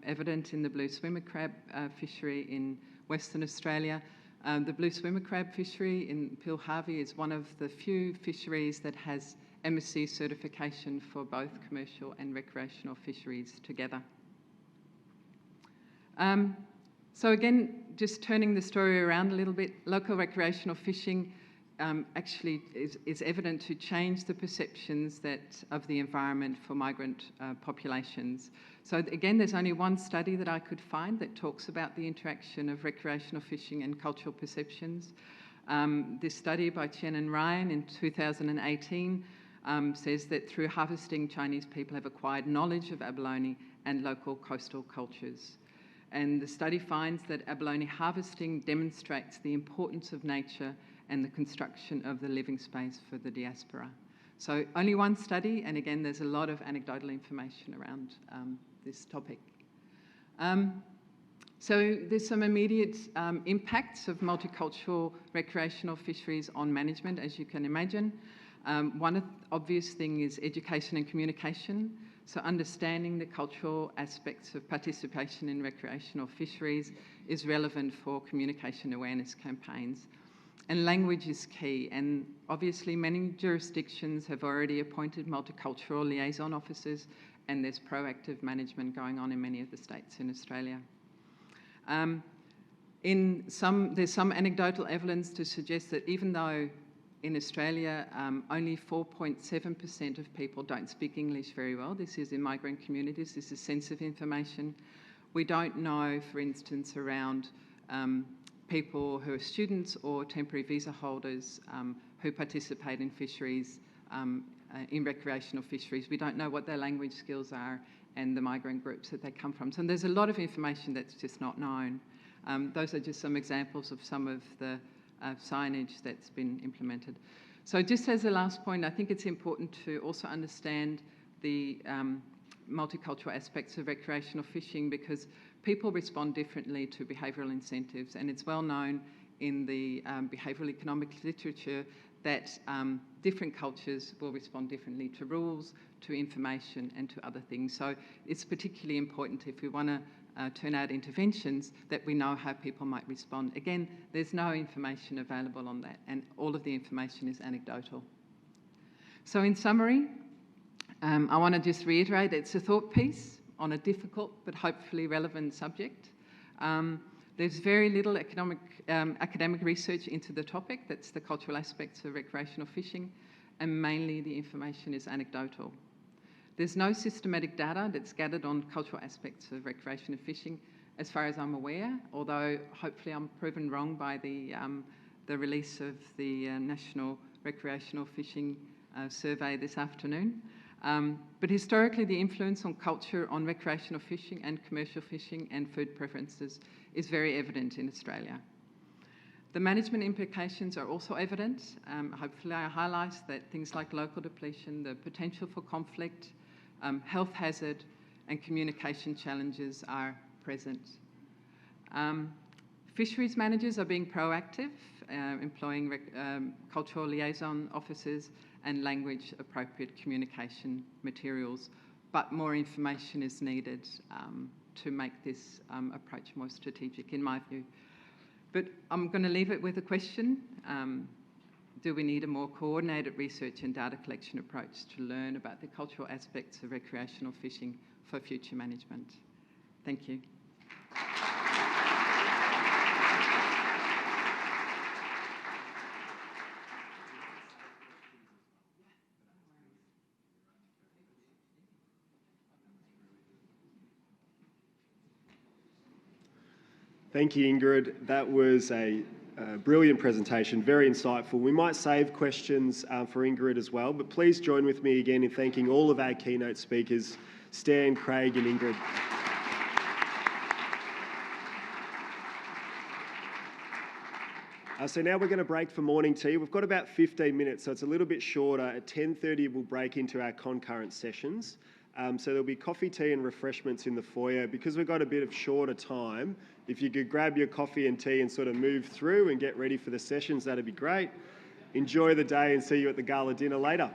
evident in the blue swimmer crab fishery in Western Australia. The blue swimmer crab fishery in Pilharvey is one of the few fisheries that has MSC certification for both commercial and recreational fisheries together. So again, just turning the story around a little bit, local recreational fishing actually is evident to change the perceptions of the environment for migrant populations. So again, there's only one study that I could find that talks about the interaction of recreational fishing and cultural perceptions. This study by Chen and Ryan in 2018 says that through harvesting, Chinese people have acquired knowledge of abalone and local coastal cultures. And the study finds that abalone harvesting demonstrates the importance of nature and the construction of the living space for the diaspora. So only one study, and again, there's a lot of anecdotal information around this topic. So there's some immediate impacts of multicultural recreational fisheries on management, as you can imagine. One obvious thing is education and communication. So understanding the cultural aspects of participation in recreational fisheries is relevant for communication awareness campaigns. And language is key, and obviously many jurisdictions have already appointed multicultural liaison officers, and there's proactive management going on in many of the states in Australia. There's some anecdotal evidence to suggest that even though in Australia only 4.7% of people don't speak English very well, this is in migrant communities, this is sensitive information. We don't know, for instance, around people who are students or temporary visa holders who participate in fisheries, in recreational fisheries. We don't know what their language skills are and the migrant groups that they come from. So there's a lot of information that's just not known. Those are just some examples of some of the signage that's been implemented. So just as a last point, I think it's important to also understand the multicultural aspects of recreational fishing, because people respond differently to behavioural incentives, and it's well known in the behavioural economics literature that different cultures will respond differently to rules, to information, and to other things. So it's particularly important if we want to turn out interventions that we know how people might respond. Again, there's no information available on that, and all of the information is anecdotal. So in summary, I want to just reiterate it's a thought piece on a difficult but hopefully relevant subject. There's very little academic research into the topic, that's the cultural aspects of recreational fishing, and mainly the information is anecdotal. There's no systematic data that's gathered on cultural aspects of recreational fishing, as far as I'm aware, although hopefully I'm proven wrong by the release of the National Recreational Fishing Survey this afternoon. But historically, the influence on culture on recreational fishing and commercial fishing and food preferences is very evident in Australia. The management implications are also evident. Hopefully I highlight that things like local depletion, the potential for conflict, health hazard and communication challenges are present. Fisheries managers are being proactive, employing cultural liaison officers and language appropriate communication materials, but more information is needed to make this approach more strategic, in my view. But I'm going to leave it with a question. Do we need a more coordinated research and data collection approach to learn about the cultural aspects of recreational fishing for future management? Thank you. Thank you, Ingrid. That was a brilliant presentation, very insightful. We might save questions for Ingrid as well, but please join with me again in thanking all of our keynote speakers, Stan, Craig and Ingrid. So now we're going to break for morning tea. We've got about 15 minutes, so it's a little bit shorter. At 10:30 we'll break into our concurrent sessions. So there'll be coffee, tea and refreshments in the foyer. Because we've got a bit of shorter time, if you could grab your coffee and tea and sort of move through and get ready for the sessions, that'd be great. Enjoy the day and see you at the gala dinner later.